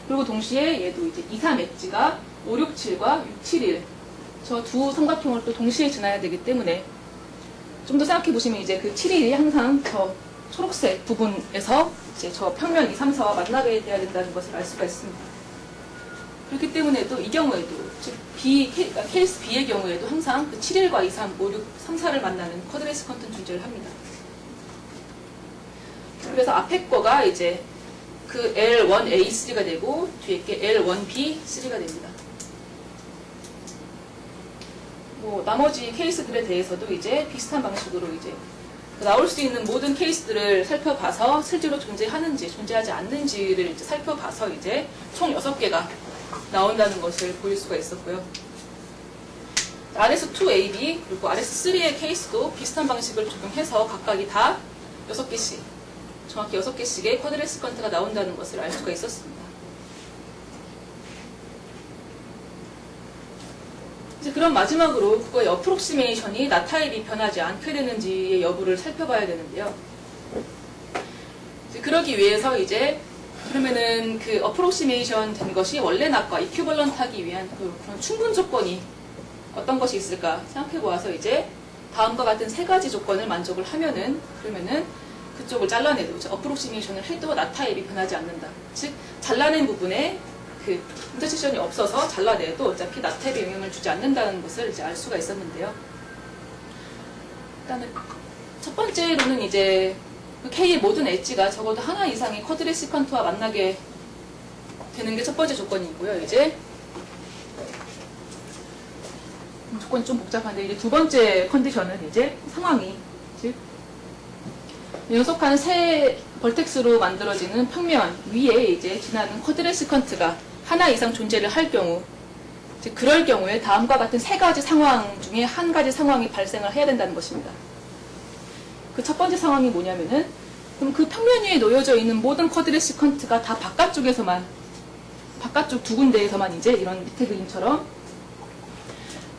그리고 동시에 얘도 이제 2, 3 엣지가 5, 6, 7과 6, 7, 1 저 두 삼각형을 또 동시에 지나야 되기 때문에 좀 더 생각해 보시면 이제 그 7, 1이 항상 저 초록색 부분에서 이제 저 평면 2, 3, 4와 만나게 돼야 된다는 것을 알 수가 있습니다. 그렇기 때문에 또 이 경우에도, 즉 케이스 B의 경우에도 항상 그 7, 1과 2, 3, 5, 6, 3, 4를 만나는 쿼드레시컨트는 존재를 합니다. 그래서 앞에 거가 이제 그 L1A3가 되고 뒤에 게 L1B3가 됩니다. 뭐 나머지 케이스들에 대해서도 이제 비슷한 방식으로 이제 나올 수 있는 모든 케이스들을 살펴봐서 실제로 존재하는지 존재하지 않는지를 이제 살펴봐서 이제 총 6개가 나온다는 것을 보일 수가 있었고요. RS2AB 그리고 RS3의 케이스도 비슷한 방식을 적용해서 각각이 다 6개씩, 정확히 6개씩의 쿼드레시컨트가 나온다는 것을 알 수가 있었습니다. 이제 그럼 마지막으로 그거의 어프록시메이션이 나타입이 변하지 않게 되는지의 여부를 살펴봐야 되는데요. 이제 그러기 위해서 이제 그러면은 그 어프록시메이션 된 것이 원래 낫과 이큐벌런트 하기 위한 그런 충분 조건이 어떤 것이 있을까 생각해 보아서 이제 다음과 같은 세 가지 조건을 만족을 하면은 그러면은 그쪽을 잘라내도 어프록시메이션을 해도 나타입이 변하지 않는다. 즉 잘라낸 부분에 그 인터섹션이 없어서 잘라내도 어차피 나타입에 영향을 주지 않는다는 것을 이제 알 수가 있었는데요. 일단은 첫 번째로는 이제 그 K의 모든 엣지가 적어도 하나 이상의 쿼드레시컨트와 만나게 되는 게 첫 번째 조건이고요. 이제 조건이 좀 복잡한데 이제 두 번째 컨디션은 이제 상황이 즉 연속한 세 벌텍스로 만들어지는 평면 위에 이제 지나는 쿼드레시컨트가 하나 이상 존재를 할 경우 즉 그럴 경우에 다음과 같은 세 가지 상황 중에 한 가지 상황이 발생을 해야 된다는 것입니다. 그 첫 번째 상황이 뭐냐면은 그럼 그 평면 위에 놓여져 있는 모든 쿼드레시컨트가 다 바깥쪽에서만 바깥쪽 두 군데에서만 이제 이런 밑에 그림처럼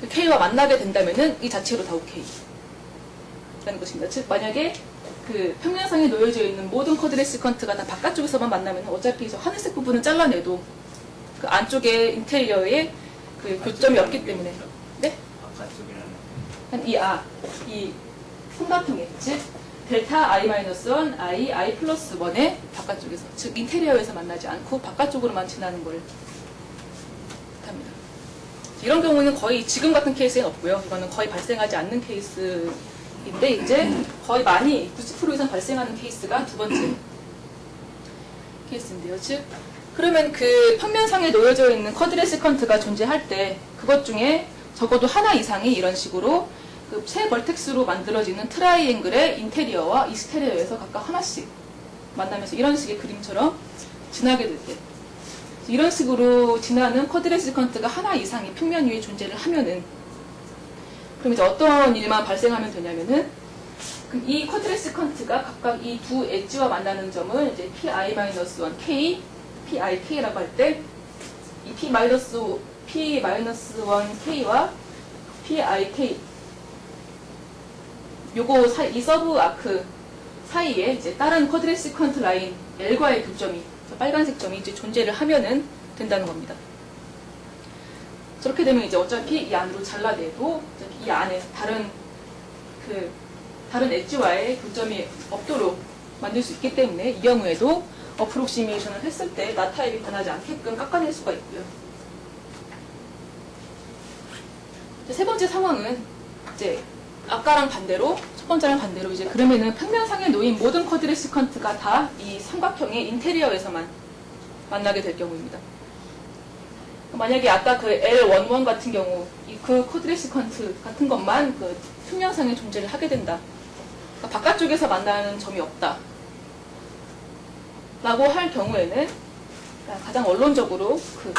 그 K와 만나게 된다면은 이 자체로 다 오케이 라는 것입니다. 즉 만약에 그 평면상에 놓여져 있는 모든 쿼드레시컨트가 다 바깥쪽에서만 만나면 어차피 저 하늘색 부분은 잘라내도 그 안쪽에 인테리어에 그 교점이 없기 때문에 네? 바깥쪽이라는. 이 삼각형의 즉 델타 i-1, i 플러스 1의 바깥쪽에서 즉 인테리어에서 만나지 않고 바깥쪽으로만 지나는 걸 합니다. 이런 경우는 거의 지금 같은 케이스에는 없고요. 이거는 거의 발생하지 않는 케이스인데 이제 거의 많이 90% 이상 발생하는 케이스가 두 번째 케이스인데요. 즉 그러면 그 평면상에 놓여져 있는 쿼드레시컨트가 존재할 때 그것 중에 적어도 하나 이상이 이런 식으로 그 세 벌텍스로 만들어지는 트라이앵글의 인테리어와 익스테리어에서 각각 하나씩 만나면서 이런 식의 그림처럼 지나게 될 때 이런 식으로 지나는 쿼드레시컨트가 하나 이상이 평면 위에 존재를 하면은 그럼 이제 어떤 일만 발생하면 되냐면은 그럼 이 쿼드레시컨트가 각각 이 두 엣지와 만나는 점을 이제 pi-1k, pik라고 할 때 이 p-1k와 pik 요거 이 서브 아크 사이에 이제 다른 쿼드레시컨트 라인 L과의 교점이 빨간색 점이 이제 존재를 하면은 된다는 겁니다. 저렇게 되면 이제 어차피 이 안으로 잘라내도 어차피 이 안에 다른 엣지와의 교점이 없도록 만들 수 있기 때문에 이 경우에도 어프록시메이션을 했을 때 나타입이 변하지 않게끔 깎아낼 수가 있고요. 이제 세 번째 상황은 이제 아까랑 반대로 첫 번째랑 반대로 이제 그러면은 평면상에 놓인 모든 쿼드레시컨트가 다 이 삼각형의 인테리어에서만 만나게 될 경우입니다. 만약에 아까 그 L11 같은 경우 그 쿼드레시컨트 같은 것만 그 평면상에 존재를 하게 된다. 그러니까 바깥쪽에서 만나는 점이 없다. 라고 할 경우에는 가장 원론적으로 그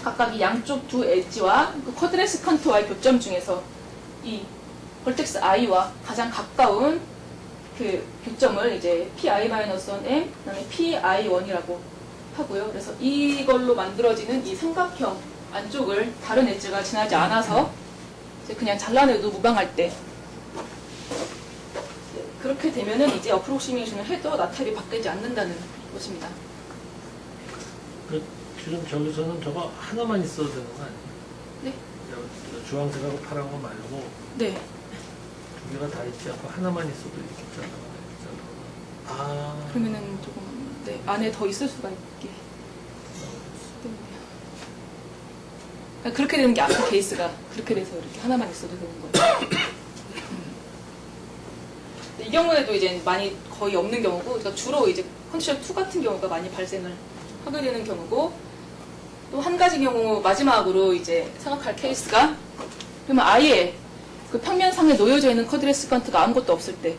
각각 이 양쪽 두 엣지와 그 쿼드레시컨트와의 교점 중에서 이 벌텍스 i와 가장 가까운 그 교점을 이제 pi-1m, 그다음에 pi1이라고 하고요. 그래서 이걸로 만들어지는 이 삼각형 안쪽을 다른 엣지가 지나지 않아서 이제 그냥 잘라내도 무방할 때 그렇게 되면은 이제 어프록시메이션을 해도 나타입이 바뀌지 않는다는 것입니다. 지금 저기서는 저거 하나만 있어도 되는 거 아니에요? 네. 주황색하고 파란 거 말고 네. 두 개가 다 있지 않고 하나만 있어도 이렇게 있잖아. 그러면은 조금 네, 안에 더 있을 수가 있게 때문에요. 그러니까 그렇게 되는 게 앞에 케이스가 그렇게 돼서 이렇게 하나만 있어도 되는 거예요. 이 경우에도 이제 많이 거의 없는 경우고, 그러니까 주로 이제 컨디션 2 같은 경우가 많이 발생을 하게 되는 경우고, 또 한 가지 경우 마지막으로 이제 생각할 케이스가 그러면 아예 그 평면상에 놓여져 있는 쿼드레시컨트가 아무것도 없을 때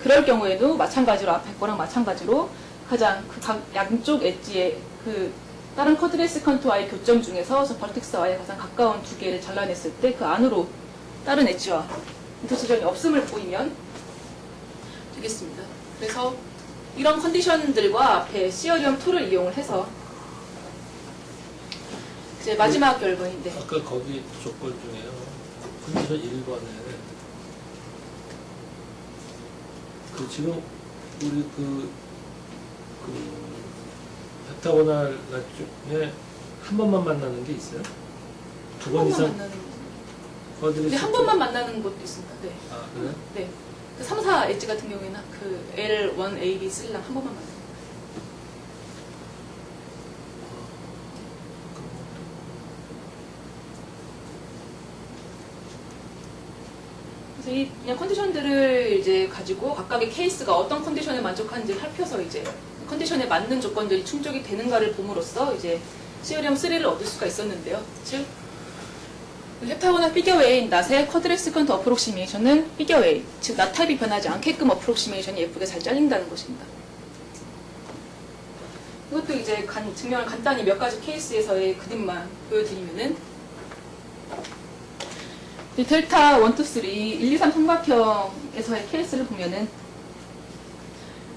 그럴 경우에도 마찬가지로 앞에 거랑 마찬가지로 가장 그 각 양쪽 엣지에 그 다른 쿼드레시컨트와의 교점 중에서 저 벌텍스와의 가장 가까운 두 개를 잘라냈을 때 그 안으로 다른 엣지와 인터섹션이 없음을 보이면 되겠습니다. 그래서 이런 컨디션들과 앞에 시어리엄 2를 이용을 해서 이제 마지막 결번인데. 아까 거기 조건 중에요. 컨디션 1번에 그 지금 우리 그 펜타고날 중에 한 번만 만나는 게 있어요? 두 번 이상 만나는 거들이 네, 한 번만 만나는 것도 있습니다. 네. 아 그래? 네. 그 3, 4 엣지 같은 경우에는 그 L1, A, B, 3랑 한 번만 만나요. 그래서 이 그냥 컨디션들을 이제 가지고 각각의 케이스가 어떤 컨디션에 만족하는지를 살펴서 이제 컨디션에 맞는 조건들이 충족이 되는가를 봄으로써 이제 시어리엄 3를 얻을 수가 있었는데요. 즉 헵타고날 피겨웨이 낫의 쿼드레시컨트 어프록시메이션은 피겨웨이, 즉 낫 타입이 변하지 않게끔 어프록시메이션이 예쁘게 잘 잘린다는 것입니다. 이것도 이제 증명을 간단히 몇 가지 케이스에서의 그림만 보여드리면은 델타 1, 2, 3, 1, 2, 3 삼각형에서의 케이스를 보면은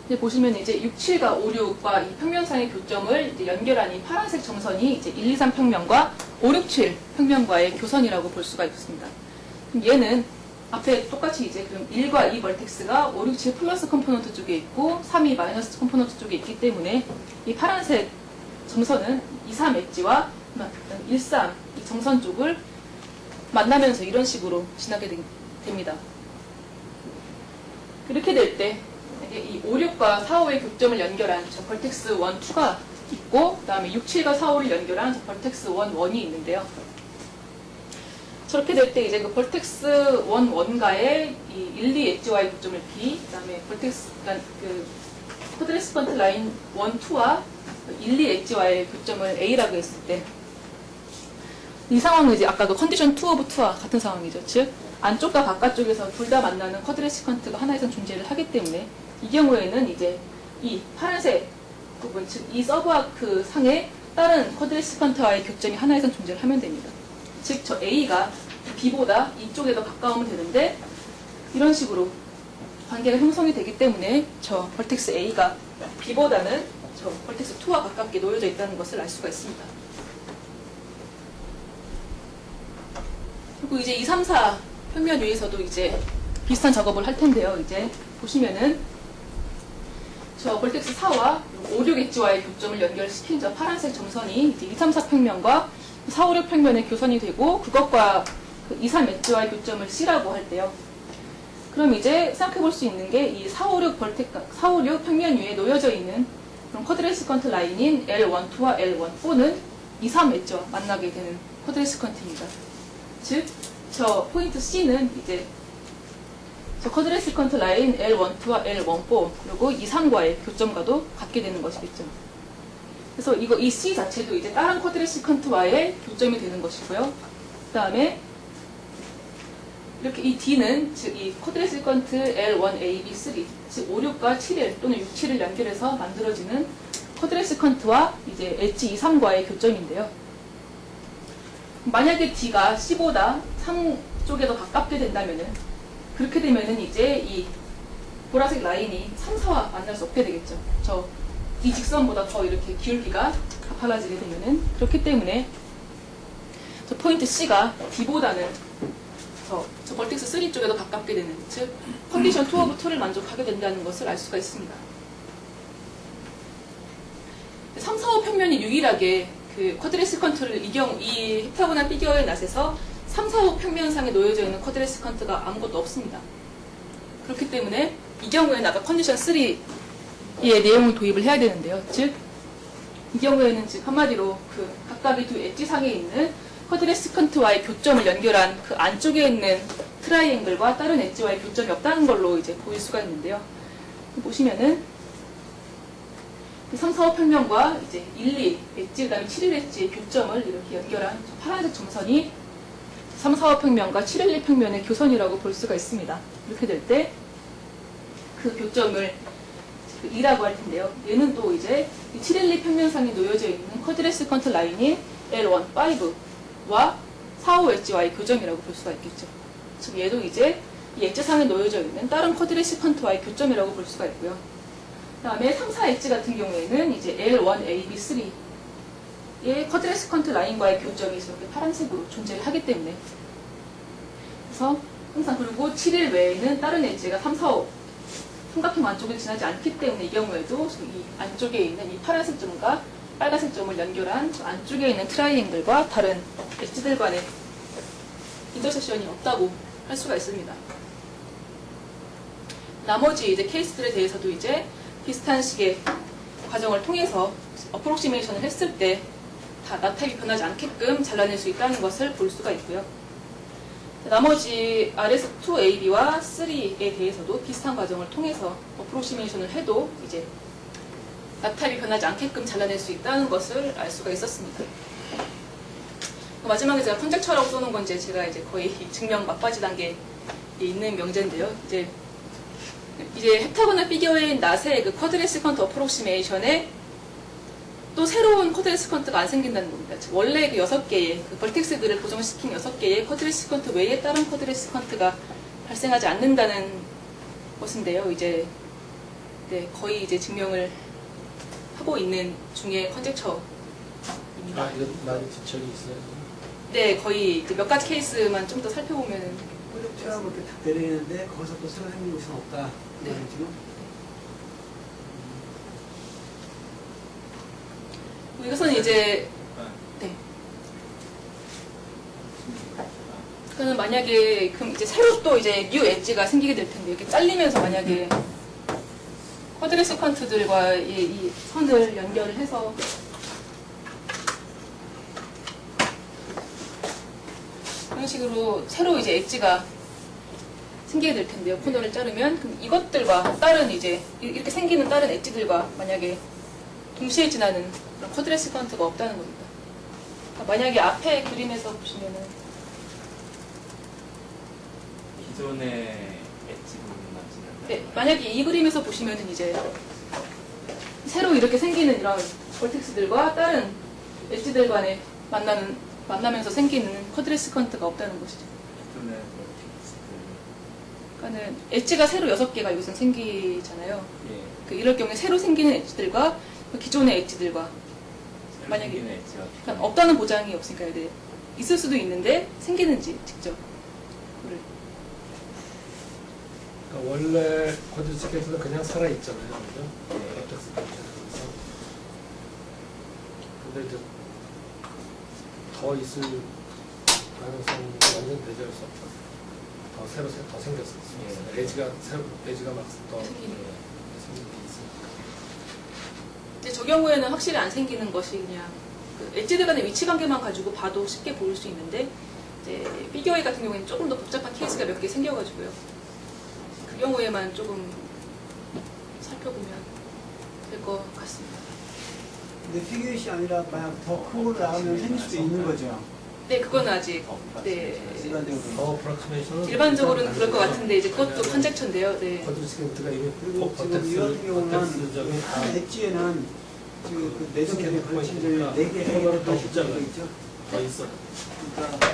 이제 보시면 이제 6, 7과 5, 6과 이 평면상의 교점을 이제 연결한 이 파란색 점선이 이제 1, 2, 3 평면과 5, 6, 7 평면과의 교선이라고 볼 수가 있습니다. 그럼 얘는 앞에 똑같이 이제 그럼 1과 2 벌텍스가 5, 6, 7 플러스 컴포넌트 쪽에 있고 3, 2 마이너스 컴포넌트 쪽에 있기 때문에 이 파란색 점선은 2, 3 엣지와 1, 3 이 점선 쪽을 만나면서 이런 식으로 지나게 됩니다. 그렇게 될 때 이 5, 6과 4, 5의 교점을 연결한 저 벌텍스 1, 2가 있고 그 다음에 6, 7과 4, 5를 연결한 저 벌텍스 1, 1이 있는데요. 저렇게 될 때 이제 그 벌텍스 1, 1가의 이 1, 2 엣지와의 교점을 B, 그 다음에 벌텍스, 그러니까 그 쿼드레시컨트 라인 1, 2와 1, 2 엣지와의 교점을 A라고 했을 때 이 상황은 이제 아까 그 컨디션 2 오브 2와 같은 상황이죠. 즉 안쪽과 바깥쪽에서 둘 다 만나는 쿼드레시컨트가 하나 이상 존재를 하기 때문에 이 경우에는 이제 이 파란색 부분, 즉 이 서브아크 상에 다른 쿼드레시컨트와의 교점이 하나 이상 존재를 하면 됩니다. 즉 저 A가 B보다 이쪽에 더 가까우면 되는데 이런 식으로 관계가 형성이 되기 때문에 저 벌텍스 A가 B보다는 저 벌텍스 2와 가깝게 놓여져 있다는 것을 알 수가 있습니다. 그리고 이제 2, 3, 4 평면 위에서도 이제 비슷한 작업을 할 텐데요. 이제 보시면은 저 벌텍스 4와 5, 6 엣지와의 교점을 연결시킨 저 파란색 점선이 이제 2, 3, 4 평면과 4, 5, 6 평면의 교선이 되고 그것과 그 2, 3 엣지와의 교점을 C라고 할 때요. 그럼 이제 생각해 볼 수 있는 게 이 4, 5, 6 4, 5, 6 평면 위에 놓여져 있는 그런 쿼드레시컨트 라인인 L1, 2와 L1, 4는 2, 3 엣지와 만나게 되는 쿼드레시컨트입니다. 즉, 저 포인트 C는 이제 저 쿼드레시컨트 라인 L1, 2와 L1, 4 그리고 2, 3과의 교점과도 같게 되는 것이겠죠. 그래서 이 C 자체도 이제 다른 쿼드레시컨트와의 교점이 되는 것이고요. 그 다음에 이렇게 이 D는 즉 이 쿼드레시컨트 L1, A, B, 3 즉 5, 6과 7일 또는 6, 7을 연결해서 만들어지는 쿼드레시컨트와 이제 엣지 2, 3과의 교점인데요. 만약에 D가 C보다 3 쪽에 더 가깝게 된다면은 그렇게 되면은 이제 이 보라색 라인이 3, 4와 만날 수 없게 되겠죠. 이 직선보다 더 이렇게 기울기가 가팔라지게 되면은 그렇기 때문에 저 포인트 C가 D보다는 저 벌텍스 3 쪽에 더 가깝게 되는 즉 컨디션 2 오브 2를 만족하게 된다는 것을 알 수가 있습니다. 3, 4, 5 평면이 유일하게 그 쿼드레시컨트를 이 헵타고날 피겨의 낫에서 3, 4, 5 평면상에 놓여져 있는 쿼드레시컨트가 아무것도 없습니다. 그렇기 때문에 이 경우에는 아까 컨디션 3의 내용을 도입을 해야 되는데요. 즉, 이 경우에는 즉 한마디로 그 각각의 두 엣지상에 있는 쿼드레시컨트와의 교점을 연결한 그 안쪽에 있는 트라이앵글과 다른 엣지와의 교점이 없다는 걸로 이제 보일 수가 있는데요. 보시면은 3, 4, 5 평면과 이제 1, 2 엣지, 그 다음에 7, 1 엣지의 교점을 이렇게 연결한 파란색 점선이 3, 4, 5 평면과 7, 1 평면의 교선이라고 볼 수가 있습니다. 이렇게 될 때 그 교점을 2라고 할 텐데요. 얘는 또 이제 7, 1 평면상에 놓여져 있는 쿼드레시컨트 라인인 L1, 5와 4, 5 엣지와의 교점이라고 볼 수가 있겠죠. 즉 얘도 이제 이 엣지상에 놓여져 있는 다른 쿼드레시컨트와의 교점이라고 볼 수가 있고요. 그 다음에 3, 4 엣지 같은 경우에는 이제 L1, A, B, 3 쿼드레스컨트 라인과의 교점이 이렇게 파란색으로 존재하기 때문에 그래서 항상 그리고 7일 외에는 다른 엣지가 3, 4, 5 삼각형 안쪽을 지나지 않기 때문에 이 경우에도 이 안쪽에 있는 이 파란색 점과 빨간색 점을 연결한 저 안쪽에 있는 트라이앵글과 다른 엣지들 간의 인터섹션이 없다고 할 수가 있습니다. 나머지 이제 케이스들에 대해서도 이제 비슷한 식의 과정을 통해서 어프록시메이션을 했을 때 다 나타입이 변하지 않게끔 잘라낼 수 있다는 것을 볼 수가 있고요. 나머지 RS2AB와 3에 대해서도 비슷한 과정을 통해서 어프록시메이션을 해도 이제 나타입이 변하지 않게끔 잘라낼 수 있다는 것을 알 수가 있었습니다. 마지막에 제가 컨젝처라고 써놓은 건 제가 이제 거의 증명 막바지 단계에 있는 명제인데요. 이제 헥타고널 피겨인 낫의 그 쿼드레스컨트 어프록시메이션에 또 새로운 쿼드레스컨트가 안 생긴다는 겁니다. 원래 그 6개의 그 벌텍스들을 고정시킨 6개의 쿼드레스컨트 외에 다른 쿼드레스컨트가 발생하지 않는다는 것인데요. 이제 거의 이제 증명을 하고 있는 중에 컨젝처입니다. 이거 많이 지적이 있어요. 네, 거의 이제 몇 가지 케이스만 좀 더 살펴보면은 프로젝트라고 이렇게 딱 내리는데 거기서 또 새로 생긴 것은 없다. 네. 지금 이것은 이제 네. 그러면 만약에 그럼 이제 새로 또 이제 뉴 엣지가 생기게 될 텐데 이렇게 잘리면서 만약에 쿼드레스컨트들과 이 선을 연결을 해서 이런 식으로 새로 이제 엣지가 생기게 될 텐데요. 코너를 자르면 그럼 이것들과 다른 이제 이렇게 생기는 다른 엣지들과 만약에 동시에 지나는 그런 쿼드레스컨트가 없다는 겁니다. 그러니까 만약에 앞에 그림에서 보시면은 기존의 엣지 부분만 지나가요? 네, 만약에 이 그림에서 보시면은 이제 새로 이렇게 생기는 이런 벌텍스들과 다른 엣지들 간에 만나면서 생기는 쿼드레스컨트가 없다는 것이죠. 기존의 그러니까는 엣지가 새로 6개가 여기서 생기잖아요. 예. 이럴 경우에 새로 생기는 엣지들과 기존의 엣지들과 만약에 생기는 엣지가 그러니까 없다는 보장이 없으니까 네. 있을 수도 있는데 생기는지 직접 그걸 그러니까 원래 쿼드레스컨트는 그냥 살아 있잖아요, 그죠? 예. 근데 이제 더 있을 가능성이 완전 배제할 수 없다. 더 새로 더 생겼었어요. 예. 에지가 막 더 생기는 생긴 게 있으니까. 근데 저 경우에는 확실히 안 생기는 것이 그냥 그 엣지들 간의 위치 관계만 가지고 봐도 쉽게 보일 수 있는데 이제 피겨웨이 같은 경우에는 조금 더 복잡한 케이스가 몇 개 생겨가지고요. 그 경우에만 조금 살펴보면 될 것 같습니다. 근데 피규어이 아니라 만약 더 큰 걸로 나가면 생길 수도 있는 거죠. 네, 그거는 아직 네 일반적으로. 어프로크시메이션은 일반적으로는 그럴 것 같은데 이제 그것도 컨젝처인데요. 네. 쿼드레스컨트가 이미 그리고 지금 이 같은 경우는 한 엣지에는 지금 그 내정적인 걸침들 4개 더 있죠. 붙잖아요. 더 있어. 그러니까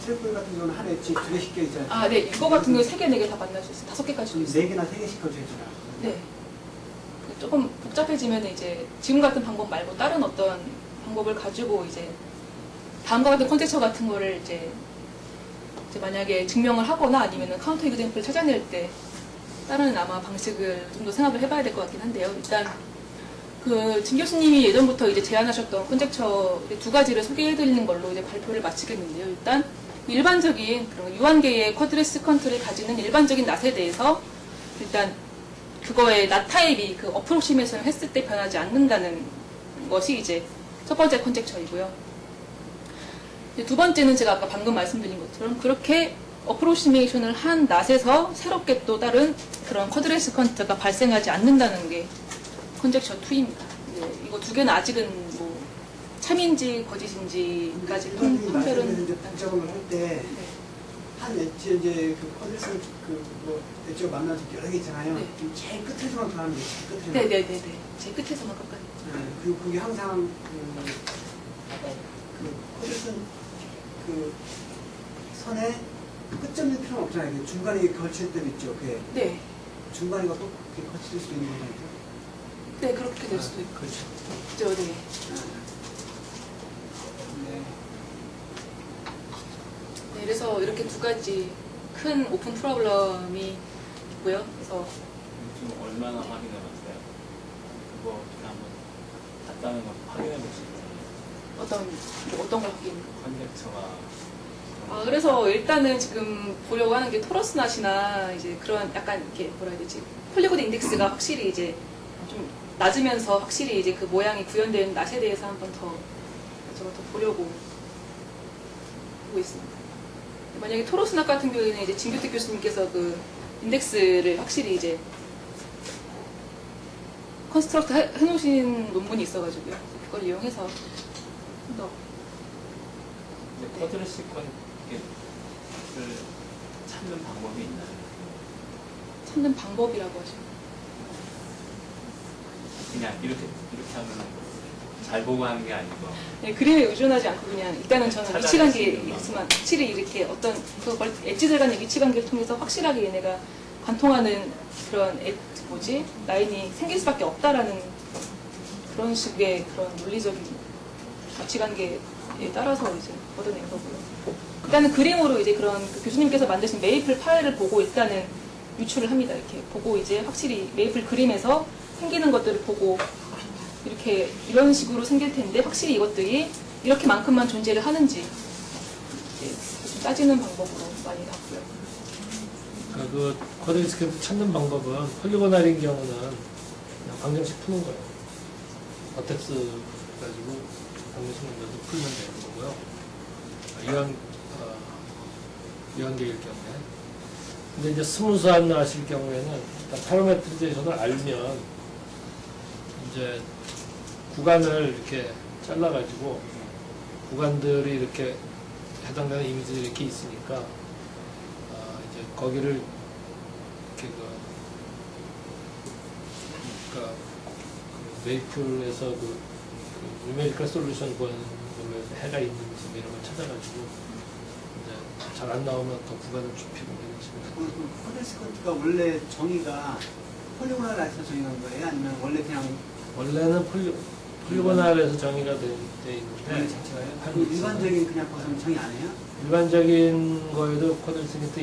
셀프 같은 경우는 한 엣지 2개씩 껴 있잖아요. 아, 네, 이거 같은 경우 3개, 4개 다 만날 수 있어요. 5개까지도 있어요. 4개나 3개씩 껴져 있잖아요. 네. 조금 복잡해지면 이제 지금 같은 방법 말고 다른 어떤 방법을 가지고 이제 다음과 같은 컨텍처 같은 거를 이제 만약에 증명을 하거나 아니면은 카운터 이그젬플을 찾아낼 때 다른 아마 방식을 좀 더 생각을 해봐야 될 것 같긴 한데요. 일단 그 진 교수님이 예전부터 이제 제안하셨던 컨젝처 2가지를 소개해드리는 걸로 이제 발표를 마치겠는데요. 일단 일반적인 그런 유한계의 쿼드레스컨트를 가지는 일반적인 낫에 대해서 일단 그거의 낫 타입이 그 어프로시메이션을 했을 때 변하지 않는다는 것이 이제 첫 번째 컨젝처이고요. 두 번째는 제가 아까 방금 말씀드린 것처럼 그렇게 어프로시메이션을 한 낫에서 새롭게 또 다른 그런 쿼드레스컨트가 발생하지 않는다는 게 컨젝처 2입니다. 이거 2개는 아직은 뭐 참인지 거짓인지까지 판별은 복잡한 걸 할 때 한 엣지 이제 그 쿼드레스컨트 그뭐 엣지가 만나서 여러 개 있잖아요. 네. 좀 제일 끝에서만 가는 게 끝에서. 네네네네. 제 끝에서만 가까이. 그리고 그게 항상 그 쿼드레스컨트 그 선에 끝점일 필요는 없잖아요. 이게 중간에 걸칠 때도 있죠. 그게 네. 중간에 또 그렇게 거칠 수도 있는 거잖아요. 네, 그렇게 될 수도 있죠. 그렇죠. 네. 그래서 이렇게 두 가지 큰 오픈 프로블럼이 있고요. 그래서 지금 얼마나 확인해봤어요? 그거 어떻게 한번 봤다는 걸 확인해볼 수 있잖아요. 어떤 걸 확인? 컨젝처가 그래서 일단은 지금 보려고 하는 게 토러스낫이나 이제 그런 약간 이렇게 뭐라 해야 되지? 폴리곤 인덱스가 확실히 이제 좀 낮으면서 확실히 이제 그 모양이 구현된 낫에 대해서 한번 더 보려고 하고 있습니다. 만약에 토러스낫 같은 경우에는 이제 진규택 교수님께서 그 인덱스를 확실히 이제 컨스트럭트 해놓으신 논문이 있어가지고요. 그걸 이용해서 더 근데 쿼드레 시퀀스를 찾는 방법이 있나요? 찾는 방법이라고 하시면 그냥 이렇게 하면 잘 보고 하는 게 아니고 네, 그림에 의존하지 않고 그냥 일단은 저는 찾아낼 위치 관계 수 있는 있지만 확실히 이렇게 어떤 그걸 엣지들 간의 위치 관계를 통해서 확실하게 얘네가 관통하는 그런 라인이 생길 수밖에 없다라는 그런 식의 그런 논리적인 위치 관계에 따라서 이제 얻어낸 거고요. 일단은 그림으로 이제 그런 그 교수님께서 만드신 메이플 파일을 보고 일단은 유출을 합니다. 이렇게 보고 이제 확실히 메이플 그림에서 생기는 것들을 보고 이렇게 이런 식으로 생길 텐데 확실히 이것들이 이렇게만큼만 존재를 하는지 이제 좀 따지는 방법으로 많이 나왔고요. 그러니까 그 쿼드레 시퀀스 찾는 방법은 폴리고널인 경우는 그냥 방정식 푸는 거예요. 버텍스 가지고 방정식 만들어서 풀면 되는 거고요. 이완계일 경우에. 근데 이제 스무스한 나실 경우에는 파라메트리제이션을 알면 이제 구간을 이렇게 잘라가지고 구간들이 이렇게 해당되는 이미지들이 이렇게 있으니까 이제 거기를 이렇게 그러니까 메이플에서 그 뉴메리컬 솔루션 보는 걸로 해서 해가 있는지 뭐 이런 걸 찾아가지고 이제 잘 안 나오면 더 구간을 좁히고 이런 식으로. 쿼드레 시퀀스가 원래 정의가 폴리고널 라이트 정의한 거예요? 아니면 원래 그냥 원래는 폴리고널에서 정의가 돼 있는데 원래 자체가요? 그 일반적인 그냥 거기서 정의 안 해요? 일반적인 거에도 쿼드레 시퀀스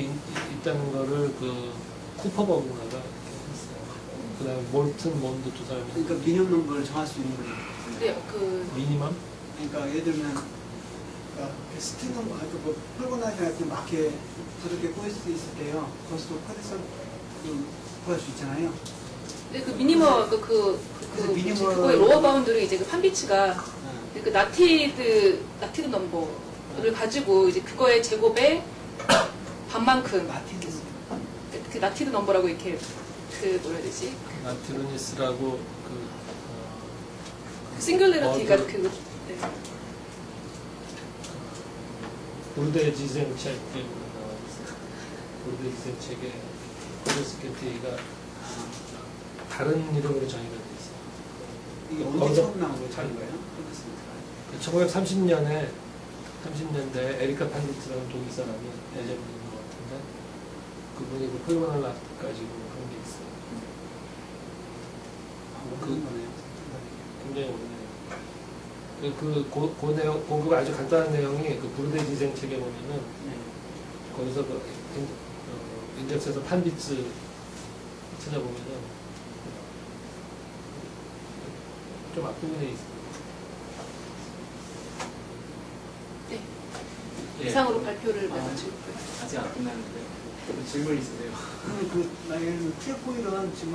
있다는 거를 그 쿠퍼 버그나가 이렇게 했어요. 그 다음에 몰튼 몬드 두 사람이 그러니까 미니멈 넘버를 정할 수 있는 거예요. 근데 그 미니멈? 그러니까 예를 들면 스틱 넘버, 뭐 폴리고널이나 막 이렇게 부드럽게 꼬일 수 있을 때요. 거기서도 쿼드레 구할 수 있잖아요. 근데 그 미니멀 그거의 로어 바운드를 이제 그 판비츠가 그 나티드 넘버를 가지고 이제 그거의 제곱의 반만큼 마틴스. 그 나티드 넘버라고 이렇게 그 뭐라 해야 되지? 나티로니스라고 싱글레러티가 그 네. 보르데지생 책에 나와 있어요. 보르데지생 책에 쿼드레 시퀀스가 다른 이름으로 정의가 돼 있어요. 이게 언제 처음 나온 거예요? 잘 거예요? 30년대에 에리카 판디트라는 독일 사람이 내재분인 것 같은데 그분이 그 폴리고널 가지고 한 게 있어요. 그런 거네요. 굉장히 오래돼요. 그 내용, 그 아주 간단한 내용이 그 부르데지생 책에 보면은 네. 거기서 그 인덱스에서 판비츠 찾아보면은 좀 앞부분에 있어요. 네. 예. 이상으로 발표를 마치고 있고요. 아직 안 끝났는데 질문 있으세요? 만약에 트랙 보일은 지금